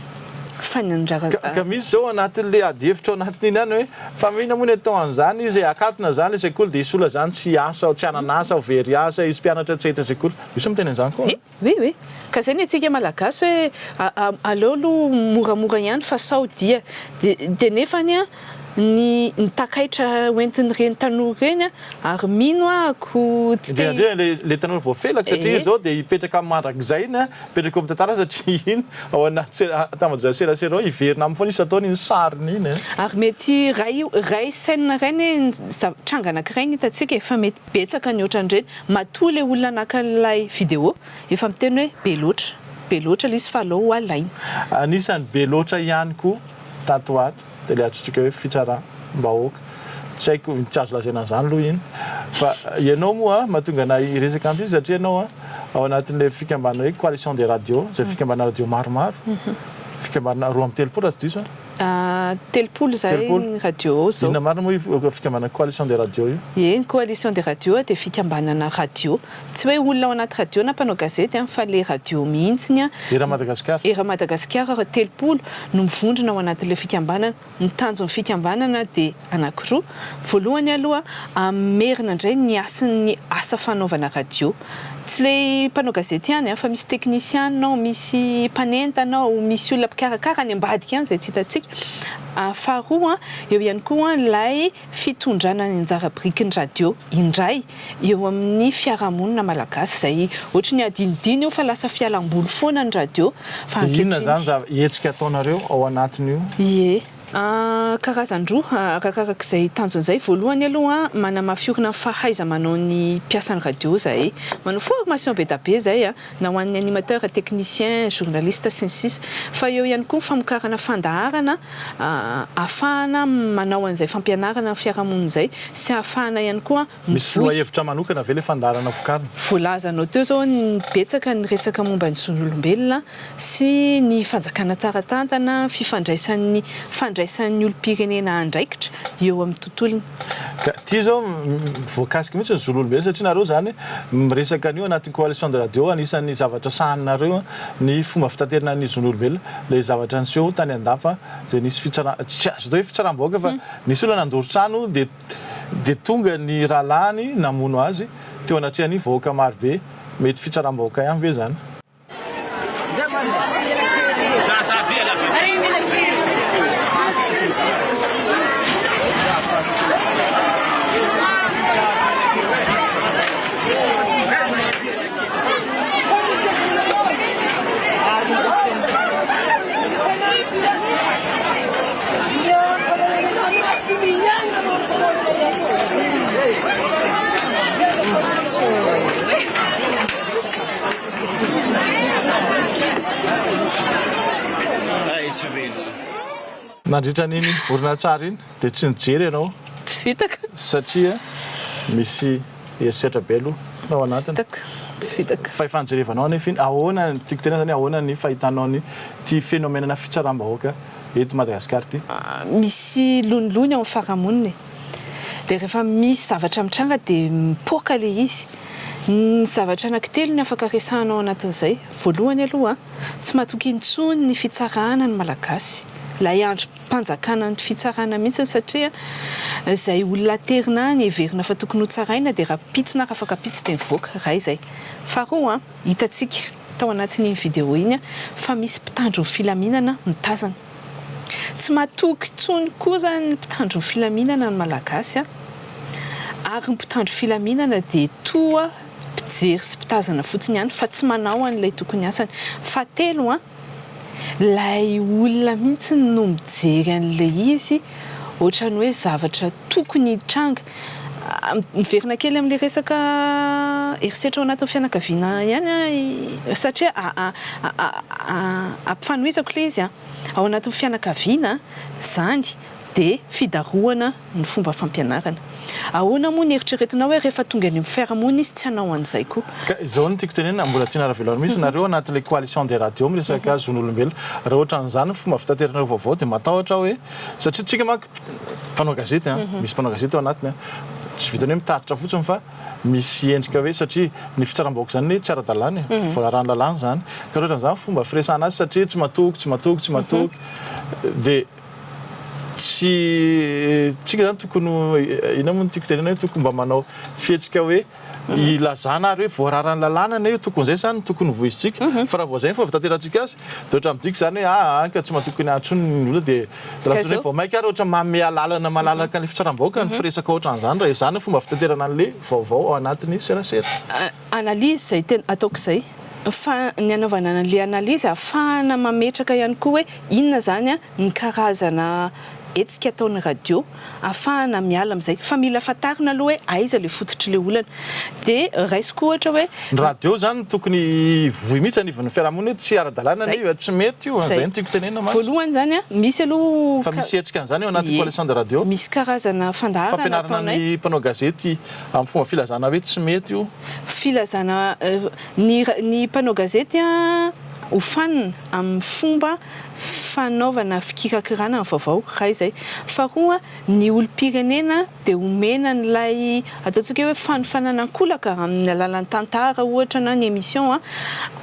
fa ny anjara ka misy zao anatin'le adihevitra ao anatin'iny any hoe fa mihina moa ny atao an'izany izy akatona zany le sekoly dia isola zany tsy asa tsy ananasa ho very asa izy mpianatra tsy hita sekoly misy miteny an'izany koa oui ka zay ny atsika malagasy hoe aleo aloha moramora ihany fa sao dia nefany ny takaitra hoentin'ny reny tanora reny ary mino ako tsy le tanora voafelaka satria zao dia hipetraka amin'ny mandrakizay iny hipetraka amin'ny tantara satria iny ao anaty tambajoraserasera ao hiverina amin'ny foana izy ataony iny sariny iny ary mety ray saina reny tranga anankiray ny hitatsika efa mety betsaka ny ohatran'ireny matoa le olona anakan'ilay vidéo efa miteny hoe be loatra izy fa aleo ho alaina anisany be loatra ihany koa tatoato dia le atsotsika hoe fitsarana mbahoaka tsy haiko tsy azo lazaina an'izany aloha iny fa ianao moa mahatonga ana iresaka an'izy satria ianao ao anatin'ilay fikambanana hoe coalition des radios zay fikambanana radio maromaro fikambanana 2 tsy diso telopolo zay radio zao inona marina moa fikambanana coalition des radios io ny coalition des radios dia fikambanana radio tsy hoe olona ao anaty radio na mpanao gazety fa le radio mihitsiny era Madagasikara telopolo no mivondrona ao anatin'ilay fikambanana ny tanjon'ny fikambanana dia anankiroa voalohany aloha amerina indray ny asa fanaovana radio tsy le mpanao gazety ihany fa misy teknisianao misy mpanentanao misy olona mpikarakara any ambadika ihany zay tsy hitatsika faharoa eo ihany koa ilay fitondrana ny anjara brikiny radio indray eo amin'ny fiarahamonina malagasy zay ohatra ny adinidiny io fa lasa fialam-boly foana ny radio fa inona zany hetsika ataonareo ao anatin'io karazan-droa arakarak'izay tanjon'izay voalohany aloha manamafiorina fahaiza manao ny mpiasan'ny radio zay manao formation be da be zay na ho an'ny animateur technicien journaliste sy ny sisa fa eo ihany koa famokarana fandaharana ahafahana manao an'izay fampianarana ny fiarahamonina zay sy ahafahana ihany koa misy lohahevitra manokana ve le fandaharana vokarina voalazanao teo zao ny betsaka ny resaka momba ny zon'olombelona sy ny fanjakana taratantana fifandraisan'ny fandraisan'ny olom-pirenena andraikitra eo amin'ny tontolony. Ty zao voakasika mihitsy ny zoloolombelona satria nareo zany miresaka an'io anatin'ny coalition de radio anisan'ny zavatra sahaninareo ny fomba fitaterana ny zoloolombelona le zavatra niseho tany andafy zay nisy tsy azo atao hoe fitsaram-bahoaka fa nisy olona nandoro trano de tonga ny rahalahiny namono azy teo anatrehan'ny vahoaka marobe mety fitsaram-bahoaka ihany ve zany. Nandritra n'iny orinatsara iny dia tsy nijery ianao Tsy vitaka. satria misy herisetra be aloha ao anatiny. Tsy vitaka. Fa efa nijerevanao anefa iny ahoana tiako tena zany ahoana ny fahitanao ny ty phénomène fitsaram-bahoaka eto Madagasikara ty. Misy lonilony ao amin'ny fiarahamonina dia rehefa misy zavatra mitranga dia mipoaka le izy. Ny zavatra anankitelo ny afaka resahanao anatin'izay. Voalohany aloha tsy mahatoky intsony ny fitsarana ny malagasy. Ilay andro mpanjakana ny fitsarana mihitsy satria izay olona terina ny heverina fa tokony ho tsaraina dia raha pitsona raha afaka pitso dia mivoaka raha izay. Faharoa hitantsika tao anatin'iny vidéo iny fa misy mpitandro ny filaminana mitazana. Tsy mahatoky intsony koa zany ny mpitandro ny filaminana ny malagasy ary ny mpitandro filaminana dia toa mpijery sy mpitazana fotsiny ihany fa tsy manao an'ilay tokony asany. Fahatelo lay olona mihitsy no mijery an'ilay izy ohatrany hoe zavatra tokony hitranga. Miverina kely amin'ilay resaka herisetra ao anatin'ny fianakaviana ihany satria ampifanohizako ilay izy ao anatin'ny fianakaviana zany dia fidaroana ny fomba fampianarana. Ahoana moa ny eritreretinao hoe rehefa tonga any amin'ny fiarahamonina izy tsy hanao an'izay koa. Izao ny tiako tenena mbola tiana rahavelona misy nareo anatin'ilay coalition des radios miresaka zon'olombelona raha ohatra an'izany fomba fitateranareo vaovao dia matahotra hoe satria tsika manko mpanao gazety misy mpanao gazety ao anatiny tsy vitany hoe mitatitra fotsiny fa misy endrika hoe satria ny fitsaram-bahoaka zany hoe tsy ara-dalàna voarahany lalàna zany ka ohatra an'izany fomba firesahana azy satria tsy matoky dia tsika zany tokony ina moa tiako tenena hoe tokony mba manao fihetsika hoe ilazana ary hoe voararany lalàna na io tokony izay zany tokony voizitsika fa raha voazay fa vitaterantsika azy dia ohatra midika zany hoe ka tsy matokony antsony ny olona dia raha hoe vao maika ary ohatra manome alalana malalaka ny fitsaram-bahoaka ny firesaka ohatra an'izany raha izany fomba fitaterana an'ilay vaovao ao anatin'ny serasera. Analizy zay tena ataoko izay fa ny anaovana an'ilay analizy ahafahana mametraka ihany koa hoe inona zany ny karazana etsika ataon'ny radio ahafahana miala amin'izay fa mila fantarina aloha hoe aiza le fototry le olana dia raisiko ohatra hoe ny radio zany tokony vohy mihitsy anivon'ny fiarahamonina hoe tsy ara-dalàna io tsy mety io an'izay no tiako tenena mantsy. Voalohany zany misy aloha fa misy etsika an'izany eo anaty coalition de radio misy karazana fandaharana fampianarana ny mpanao gazety amin'ny fomba filazana hoe tsy mety io filazana ny mpanao gazety hofanina amin'ny fomba fanaovana fikirakirana amin'ny vaovao raha izay. Faharoa ny olom-pirenena dia omena n'ilay ataontsika hoe fanofananankolaka amin'ny alalan'ny tantara ohatra na ny émission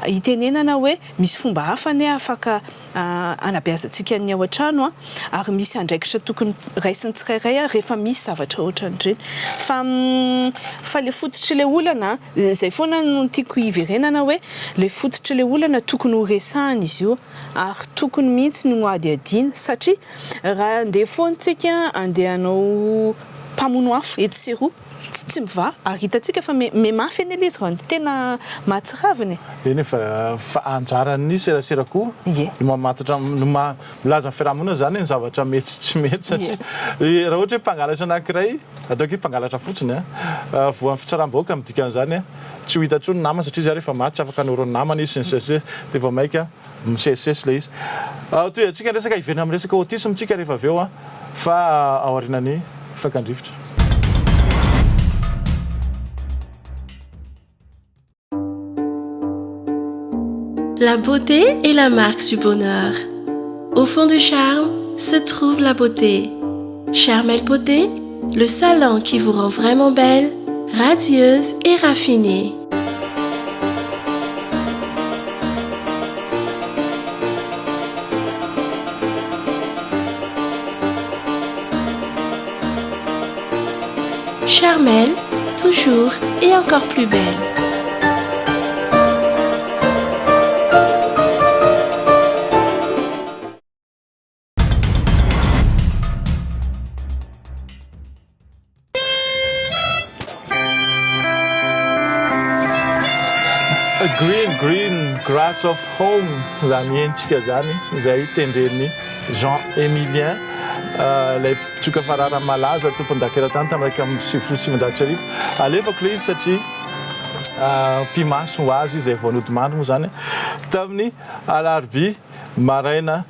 hitenenana hoe misy fomba hafa ny afaka anabeazantsika ny ao an-trano ary misy andraikitra tokony raisiny tsirairay rehefa misy zavatra ohatran'ireny fa le fototry le olana izay foana no tiako hiverenana hoe le fototry le olana tokony ho resahana izy io ary tokony mihitsy no adiadiana satria raha andeha foantsika andehanao mpamono afo etsy sy eroa tsy miva ary hitantsika fa mafy any ilay izy raha tena mahatsiraviny. Eny fa anjarany serasera koa no mamatatra milaza ny fiarahamonina zany ny zavatra mety sy tsy mety satria raha ohatra hoe mpangalatra anankiray ataoko hoe mpangalatra fotsiny voan'ny fitsaram-bahoaka midika an'izany tsy ho hita intsony namana satria izy rehefa maty tsy afaka norony namana izy sy ny dia vao maika misesisesy ilay izy. Toy antsika resaka hiverina amin'ny resaka autisme tsika rehefa avy eo fa ao aorianany fakandrifotra. La beauté est la marque du bonheur. Au fond du charme se trouve la beauté. Charmel Beauté, le salon qui vous rend vraiment belle, radieuse et raffinée. Charmel, toujours et encore plus belle. Green grass of home zany entsika zany izay tendreny Jean-Emilien ilay tsoka farara malaza tompon-dakeran-tany tamin'iraika amin'ny sivifolo arivo alefako ilay izy satria mpimaso ho azy izay voanodimandry moa zany tamin'ny alarobia maraina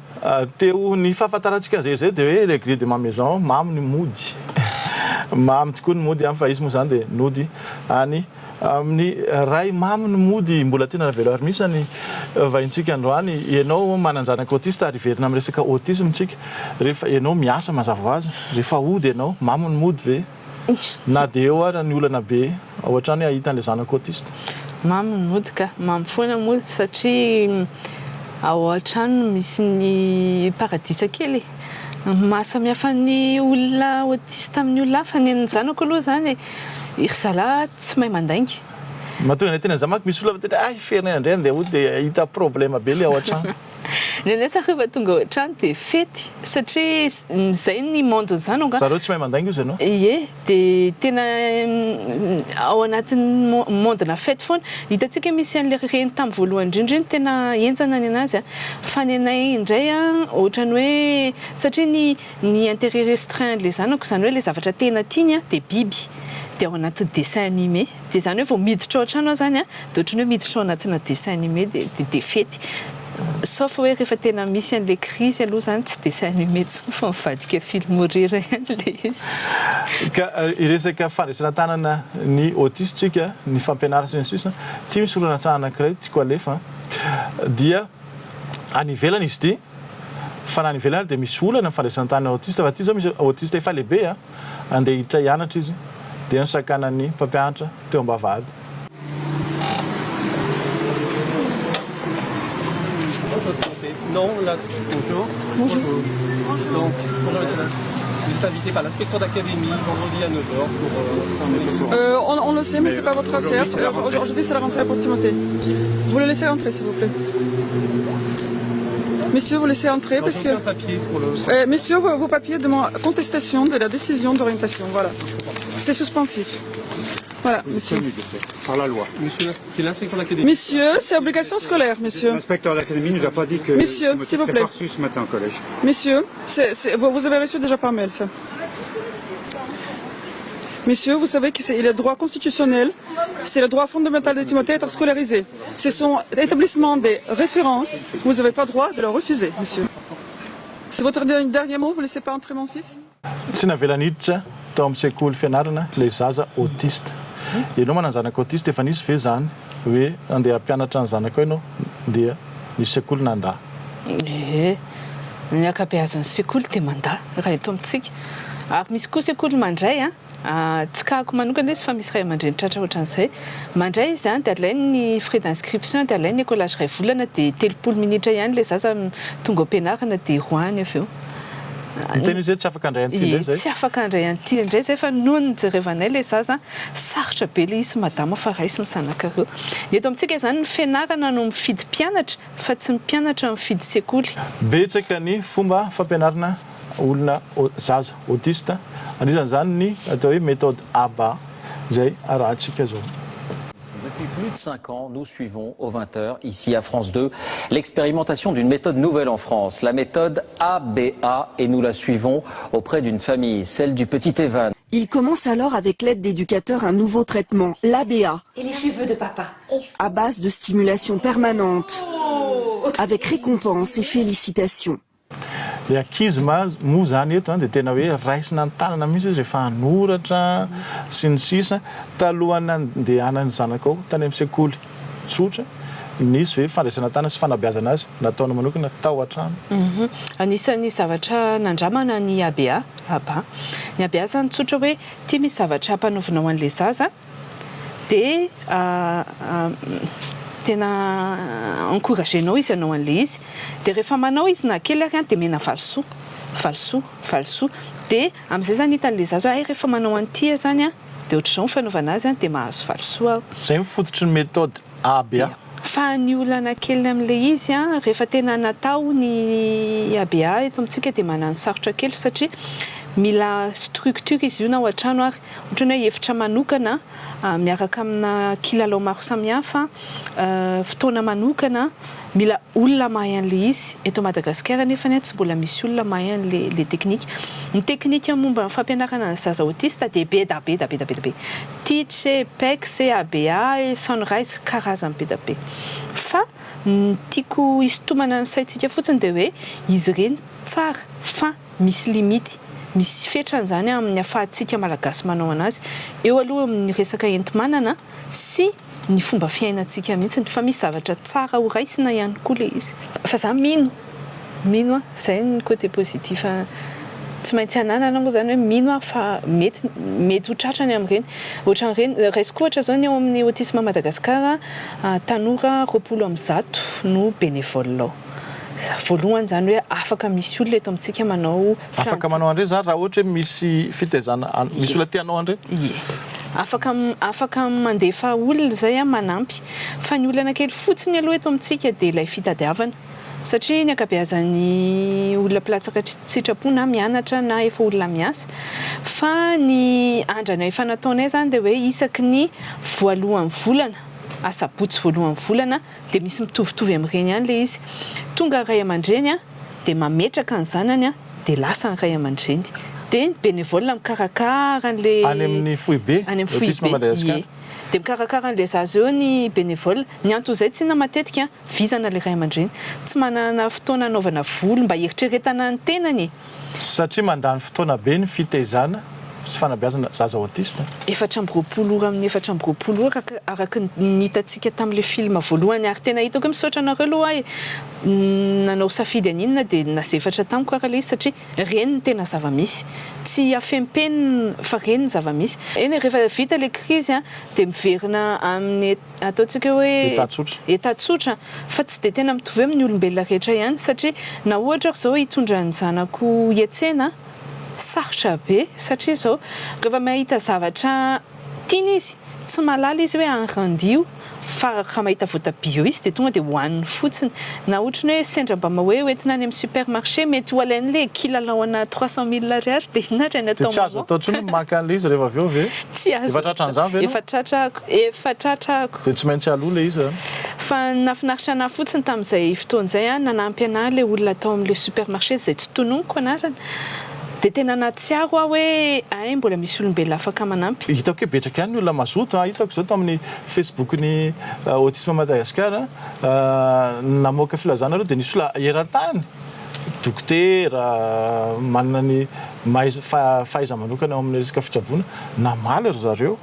teo ny fahafantarantsika an'izay zay dia hoe le grille de ma maison mamy ny mody mamy tokoa ny mody fa izy moa zany dia nody any amin'ny ray mamy ny mody mbola tena navelo ary misy ny vahintsika androany ianao mananjanaka autiste ary verina amin'ny resaka autisme tsika rehefa ianao miasa mazava ho azy rehefa ody ianao mamy ny mody ve na dia eo ary ny olana be ohatrany ahita an'ilay zanaka autiste mamy ny mody ka mamy foana mody satria ao an-trano misy ny paradisa kely mahasamihafa ny olona autiste amin'ny olona hafa ny zanako aloha zany ry zalahy tsy mahay mandaingy mahatonga ny tena zamako misy olona tena ferina indray dia ody dia hita problème be le ao an-trano nenesa rehefa tonga ao an-trano dia fety satria zay ny monde zanaka zareo tsy mahay mandaingy izy ianao ie dia tena ao anatin'ny mondena fety foana hitantsika misy an'ilay reny tamin'ny voalohany indrindra iny tena enjana ny anazy fa ny anay indray ohatrany hoe satria ny intérêt restreint le zanako zany hoe le zavatra tena tiany dia biby dia ao anatin'ny dessin animé dia zany hoe vao miditra ao an-trano zany dia ohatrany hoe miditra ao anatina dessin animé dia fety sauf hoe rehefa tena misy an'ilay crise aloha zany tsy dessin animé tsony fa mivadika film horreur ihany le izy ka iresaka fandraisana tanana ny autiste tsika ny fampianarana sy ny sisa tia misy oronan-tsaha anankiray tiako alefa dia any ivelany izy ty fa na any ivelany dia misy olana fandraisana tanana autiste fa ty zao misy autiste efa lehibe andeha hiditra hianatra izy dia ny sakanany mpampianatra teo am-bavahady Non, là, bonjour. Bonjour. Donc, vous êtes invité par l'inspecteur d'académie vendredi à 9h pour prendre les on le sait, mais c'est pas votre affaire. Aujourd'hui, c'est la rentrée à Port-Timothée. Vous le laissez rentrer, s'il vous plaît. Messieurs, vous laissez entrer parce que... messieurs, vos papiers demandent contestation de la décision d'orientation. Voilà. C'est suspensif. Voilà, monsieur. Par la loi. Monsieur, c'est l'inspecteur d'académie. Messieurs, c'est obligation scolaire, messieurs. L'inspecteur d'académie nous a pas dit que... Messieurs, s'il vous plaît. Pas reçu ce matin au collège. Messieurs, vous avez reçu déjà par mail, ça. Messieurs, vous savez qu'il est le droit constitutionnel, c'est le droit fondamental de Timothée à être scolarisé. Ce sont établissements de référence, vous n'avez pas le droit de le refuser, monsieur. C'est votre dernier mot, vous ne laissez pas entrer mon fils? tsy navelaniditra tao amin'ny sekoly fianarana ilay zaza autiste ianao manana zanaka autiste efa nisy ve zany hoe andeha hampianatra ny zanaka ianao dia misy sekoly nandà ny akabeazan'ny sekoly dia mandà raha eto amintsika ary misy koa sekoly mandray tsy kahako manokana izy fa misy ray aman-dreny tratra ohatran'izay mandray izy dia alainy ny frais d'inscription dia alainy écolage ray volana dia 30 minitra ihany le zaza tonga ao ampianarana dia roany avy eo tena izy tsy afaka andray an'ity ndray zay tsy afaka andray an'ity indray zay fa noho ny jerevanay le zaza sarotra be le izy madama fa raisy ny zanakareo ny eto amintsika zany ny fianarana no mifidy mpianatra fa tsy mpianatra mifidy sekoly betsaka ny fomba fampianarana olona zaza autiste anisan'izany ny atao hoe méthode ABA zay arahantsika zao. Depuis plus de 5 ans, nous suivons aux 20h, ici à France 2, l'expérimentation d'une méthode nouvelle en France, la méthode ABA, et nous la suivons auprès d'une famille, celle du petit Evan. Il commence alors avec l'aide d'éducateurs un nouveau traitement, l'ABA. Et les cheveux de papa? À base de stimulation permanente, avec récompense et félicitations. Le ankizy moa zany eto dia tena hoe raisina ny tanana mihitsy izy rehefa hanoratra sy ny sisa talohany andehanany zanaka ao tany amin'ny sekoly tsotra nisy hoe fandraisana tany sy fanabeazana azy nataona manokana tao an-trano. Anisan'ny zavatra nandramana ny ABA ny ABA zany tsotra hoe tia misy zavatra mpanaovina ho an'le zaza dia tena encouragenao izy anao an'le izy dia rehefa manao izy na kely ary dia mena valosoa dia amin'izay zany hitan'le zaza hoe rehefa manao an'ity zany dia ohatr'izao ny fanaovana azy dia mahazo valosoa. Zay mifototry ny méthode ABA. Fa ny olana kely amin'le izy rehefa tena natao ny ABA eto amintsika dia manano sarotra kely satria mila structure izy io na ao an-trano ary ohatrany hoe efitra manokana miaraka amina kilalao maro samihafa fotoana manokana mila olona mahay an'le izy eto Madagasikara nefa tsy mbola misy olona mahay an'le teknika. Ny teknika momba ny fampianarana ny zaza autiste dia be TICS, PECS, ABA, Sunrise karazany be da be. Fa tiako hisintomana ny saintsika fotsiny dia hoe izy ireny tsara fa misy limity. Misy fetrany zany amin'ny afahantsika malagasy manao anazy eo aloha amin'ny resaka enti-manana sy ny fomba fiainantsika mihitsy fa misy zavatra tsara ho raisina ihany koa le izy. Fa za mino zay ny côté positif tsy maintsy ananana moa zany hoe mino fa mety ho tratrany amin'ireny ohatran'ireny raisiko ohatra zao ny ao amin'ny autisme Madagasikara tanora 20 no bénévole voalohany zany hoe afaka misy olona eto amintsika manao afaka manao andre zany raha ohatra hoe misy fitaizana misy olona tianao andre afaka mandefa olona zay manampy fa ny olana kely fotsiny aloha eto amintsika dia ilay fitadiavana satria ny ankabeazan'ny olona mpilatsaka sitrapo na mianatra na efa olona miasa fa ny andrana efa nataonay zany dia hoe isaky ny voalohan'ny volana asabotsy voalohan'ny volana dia misy mitovitovy amin'ireny ihany le izy tonga ray aman-dreny dia mametraka ny zanany dia lasa ny ray aman-dreny dia bénévole mikarakara any amin'ny foibe autisme Madagasikara dia mikarakara an'le zaza eo ny bénévole ny antony izay tsy na matetika vizana le ray aman-dreny tsy manana fotoana anaovana volo mba eritreretana ny tenany satria mandany fotoana be ny fitaizana sy fanabeazana zaza autiste 420 amin'ny 420 araka ny hitantsika tamin'le film voalohany ary tena hitako misaotra anareo aloha nanao safidy aninona dia nasefatra tamiko ara le izy satria reny ny tena zava-misy tsy afempeny fa reny ny zava-misy eny rehefa vita le crise dia miverina amin'ny ataontsika hoe état tsotra fa tsy dia tena mitovy amin'ny olombelona rehetra ihany satria na ohatra zao hitondra ny zanako hiatsena sarotra be satria zao rehefa mahita zavatra tiany izy tsy malala izy hoe anrandio fa raha mahita voatabia izy dia tonga dia hohaniny fotsiny na ohatrany hoe sendra mba hoe hoentina any amin'ny supermarché mety ho alain'le kilalaona 300 000 ariary dia inatra ny atao tsy azo atao tsy maka an'le izy rehefa avy eo ve tsy azo efa tratran'izany ve efa tratrako dia tsy maintsy aloha le izy fa nafinaritra anahy fotsiny tamin'izay fotoan'izay nanampy anahy le olona atao amin'le supermarché zay tsy tononiko anarany dia tena natsiaro aho hoe ay mbola misy olombelona afaka manampy hitako hoe betsaka ihany ny olona mazoto hitako zao tao amin'ny Facebook-ny autisme Madagasikara namoaka filazana reo dia nisy olona eran-tany dokotera manana ny fahaiza manokana amin'ny resaka fitsaboana namaly ry zareo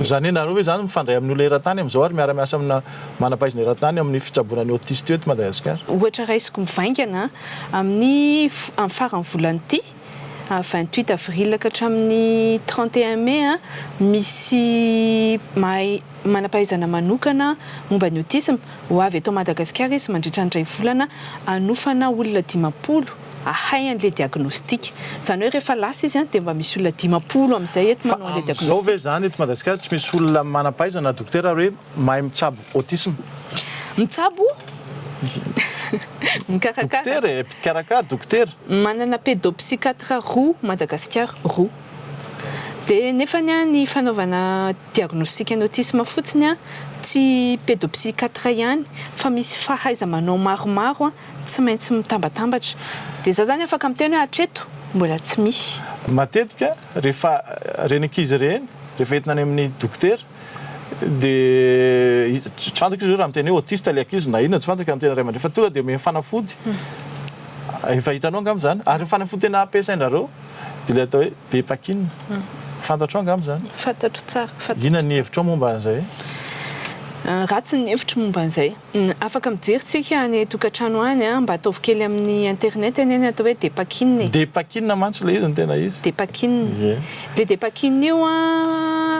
zany nareo hoe zany mifandray amin'ny olona eran-tany amin'izao ary miara-miasa amina manam-pahaizana eran-tany amin'ny fitsaboana ny autiste eto Madagasikara ohatra raisiko mivaingana amin'ny farany volany ity 28 avril ka hatramin'ny 31 mai misy manam-pahaizana manokana momba ny autisme ho avy eto Madagasikara izy mandritra ny 3 volana anofana olona 50 ahay an'le diagnostika zany hoe rehefa lasa izy dia mba misy olona 50 amin'izay eto manao an'le diagnostika zao ve zany eto Madagasikara tsy misy olona manam-pahaizana dokotera hoe mahay mitsabo autisme mitsabo mikarakara dokotera manana pédopsychiatre roa Madagasikara roa dia nefa ny fanaovana diagnostika ny autisme fotsiny tsy pédopsychiatre ihany fa misy fahaiza manao maromaro tsy maintsy mitambatambatra dia za zany afaka miteny hoe hatreto mbola tsy misy matetika rehefa reny ankizy reny rehefa entina any amin'ny dokotera dia tsy fantako izy raha miteny hoe autiste le ankizy na inona tsy fantako miteny ray aman-dreny fa tonga dia mifanafody efa hitanao angamba zany ary mifanafody tena ampiasainareo dia le atao hoe be pakinina fantatro angamba zany fantatro tsara inona ny hevitro momba an'izay ratsy ny hevitra momba an'izay. Afaka mijerytsika any tokantrano any mba ataovy kely amin'ny internet any atao hoe depakin. Depakin mantsy le izy ny tena izy. Depakin. Le depakin io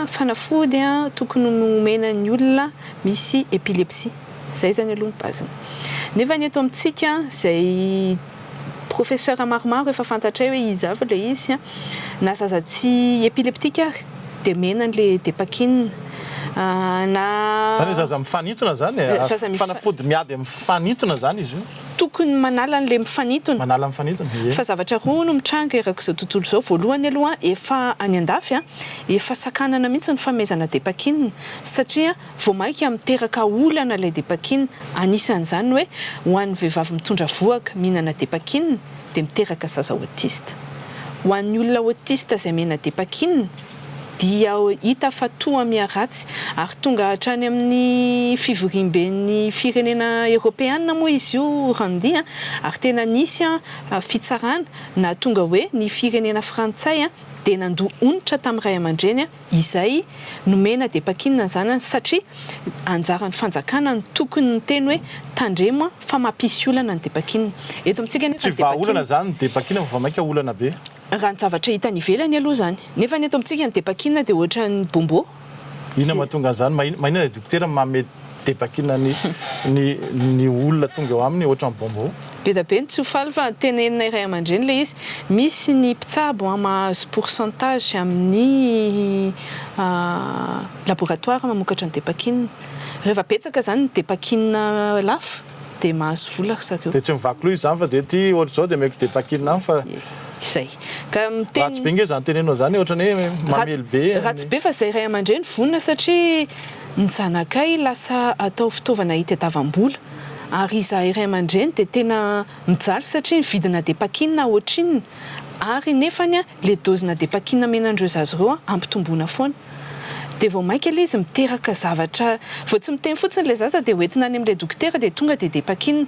fanafody tokony nomena ny olona misy épilepsie. Zay zany aloha ny baziny. Nefa ny eto amintsika zay professeur maromaro efa fantatra hoe izy avy le izy na zaza tsy épileptique ary de mena le depakin. Zany zaza mifanintona zany fanafody miady mifanintona zany izy io. Tokony manala an'le mifanintona. Manala mifanintona. Fa zavatra roa no mitranga erako izao tontolo izao. Voalohany aloha efa any andafy efa sakanana mihitsy ny famezana depakin satria vao mainka miteraka olana le depakin. Anisan'izany hoe ho an'ny vehivavy mitondra voaka mihinana depakin dia miteraka zaza autiste. Ho an'ny olona autiste izay mihina depakin dia hita fa toa miaratsy ary tonga hatrany amin'ny fivoriam-ben'ny firenena européenne moa izy io randia ary tena nisy fitsarana na tonga hoe ny firenena frantsay dia nandoa onitra tamin'ny ray aman-dreny izay nomena depakin zany satria anjaran'ny fanjakana ny tokony ny teny hoe tandremo fa mampisy olana ny depakin. Eto amintsika nefa tsy vaolana zany depakin fa maika olana be. Raha ny zavatra hita ny ivelany aloha zany. Nefa ny eto amintsika ny depakin dia ohatra ny bombo. Ina mahatonga zany mahinana ny dokotera mame depakin ny olona tonga eo aminy ohatra ny bombo. Be da be ny tsy ho faly fa tenenina iray aman-dreny le izy. Misy ny mpitsabo mahazo pourcentage amin'ny laboratoire mamokatra ny depakin. Rehefa betsaka zany ny depakin lafo dia mahazo vola ry zareo. Dia tsy mivaky loha izy zany fa dia ty ohatra zao dia meko depakin fa izay. Ka ratsy be nge zany tenenao zany ohatra ny hoe mamely be. Ratsy be fa zay ray aman-dreny vonona satria ny zanakay lasa atao fitaovana itadiavam-bola ary izahay ray aman-dreny dia tena mijaly satria vidina depakin ohatrin'ny ary nefany le dozina depakin menandreo zazy ireo ampitomboana foana. Dia vao mainka ilay izy miteraka zavatra vao tsy miteny fotsiny le zaza dia hoentina any amin'ilay dokotera dia tonga dia depakin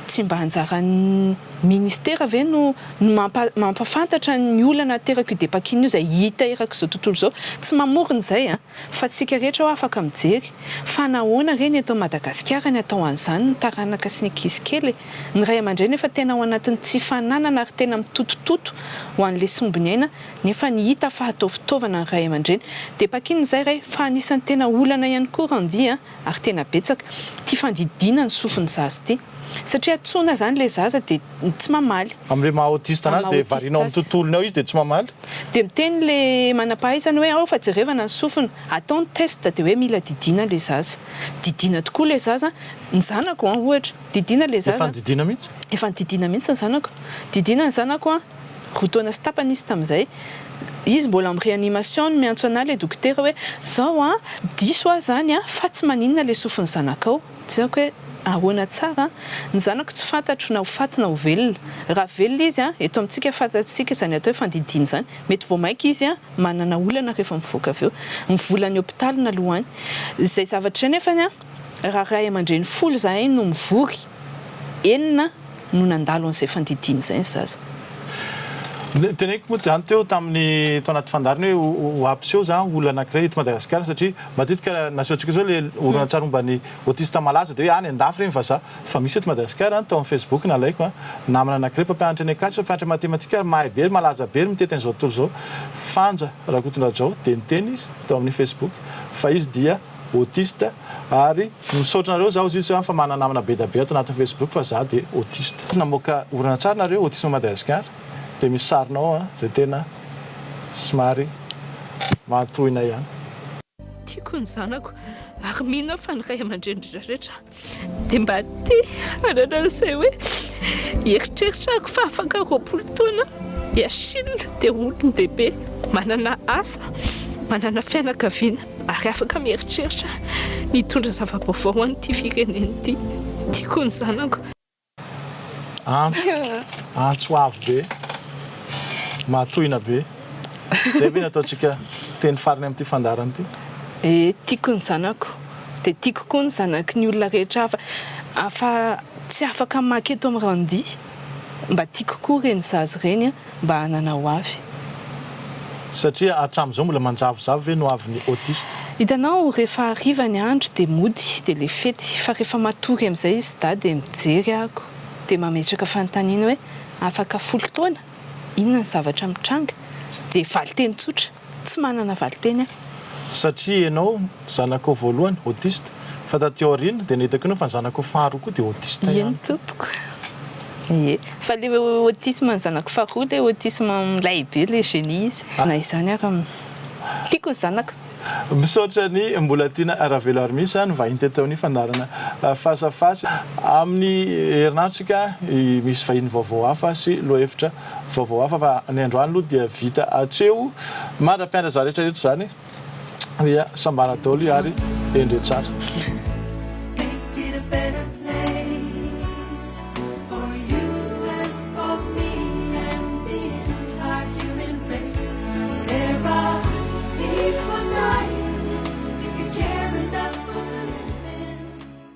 tsy mba anjaran'ny ministera ve no mampafantatra ny olana teraka io depakin io izay hita eraka izao tontolo izao. Tsy mamorona izay fa tsika rehetra afaka mijery fa nahoana reny eto Madagasikara ny atao an'izany ny taranaka sy ny ankizy kely. Ny ray aman-dreny efa tena ao anatin'ny tsy fananana ary tena mitotototo ho an'ilay sombiny aina nefa ny hita fa atao fitaovana ny ray aman-dreny. Depakin izay ray fa anisan'ny tena olana ihany koa randia ary tena betsaka tia fandidina ny sofiny zazy ity. Satria tsona zany le zaza dia tsy mamaly. Amin'ilay maha autiste anazy dia varinao amin'ny tontolony ao izy dia tsy mamaly. Dia miteny le manam-pahaizana hoe ao fa jerevana ny sofina atao ny test dia hoe mila didina le zaza. Didina tokoa le zaza ny zanako ohatra. Didina le zaza. Efa didina mihitsy. Efa didina mihitsy ny zanako. Didina ny zanako roa taona sy tapany izy tamin'izay. Izy mbola amin'ny réanimation miantso anahy le dokotera hoe zao diso zany fa tsy maninona le sofiny zanakao. Tsako hoe ahoana tsara ny zanako tsy fantatro na ho faty na ho velona. Raha velona izy eto amintsika fantatsika izany atao hoe fandidina zany. Mety vao mainka izy manana olana rehefa mivoaka avy eo. Mivola ny hôpitaly na lohany. Izay zavatra nefany raha ray aman-dreny folo zahay no mivory enina no nandalo an'izay fandidina izay ny zaza. Teneniko moa zany teo tamin'ny tao anaty fandariny hoe ho ampiseho zany olona anankiray eto Madagasikara satria matetika nasehontsika zao le horonan-tsaromban'ny autiste malaza dia hoe any andafy reny vazaha fa misy eto Madagasikara tao amin'ny Facebook nalaiko namana anankiray mpampianatra any akatso mpianatra matematika mahay be malaza be mitety an'izao tontolo izao Fanja Rakotondrajao dia niteny izy tao amin'ny Facebook fa izy dia autiste ary misaotra nareo zaho izy fa manana namana be da be ato anatin'ny Facebook fa za dia autiste. Namoaka horonan-tsary nareo autisme Madagasikara dia misy sarinao izay tena somary mahatohina ihany. Tiako ny zanako ary mino fa ny ray aman-dreny rehetra dia mba tia anana an'izay hoe eritreritrako fa afaka roapolo taona iasinina dia olon-dehibe manana asa manana fianakaviana ary afaka mieritreritra nitondra zava-baovao an'ity firenena ity. Tiako ny zanako. Antso avo be mahatohina be zay ve nataontsika teny farany amin'ity fandarana ity. Tiako ny zanako dia tiako koa ny zanaky ny olona rehetra tsy afaka mamaky eto amin'ny randia mba tiako koa reny zazy reny mba hanana ho avy. satria hatramin'izao mbola manjavozavo ve no avy ny autiste. Hitanao rehefa hariva ny andro dia mody dia le fety fa rehefa matory amin'izay izy da dia mijery ako dia mametraka fanontaniana hoe afaka 10 taona inona ny zavatra mitranga dia valiteny tsotra tsy manana valiteny. Satria ianao zanako voalohany autiste fa taty aoriana dia nitako ianao fa ny zanako faharoa koa dia autiste ihany tompoko. Ie, fa le autisme ny zanako faharoa le autisme milay be le génie izy. Na izany ary tiako zanako. Misaotra ny mbola tiana Ravelo Armisa ny vahiny teto amin'ny fandarana fasafasy amin'ny herinaritsika misy vahiny vaovao hafa sy lohahevitra vaovao hafa fa ny androany aloha dia vita hatreo mara-pianatra za rehetrarehetra zany dia sambana daholo ary endre tsara.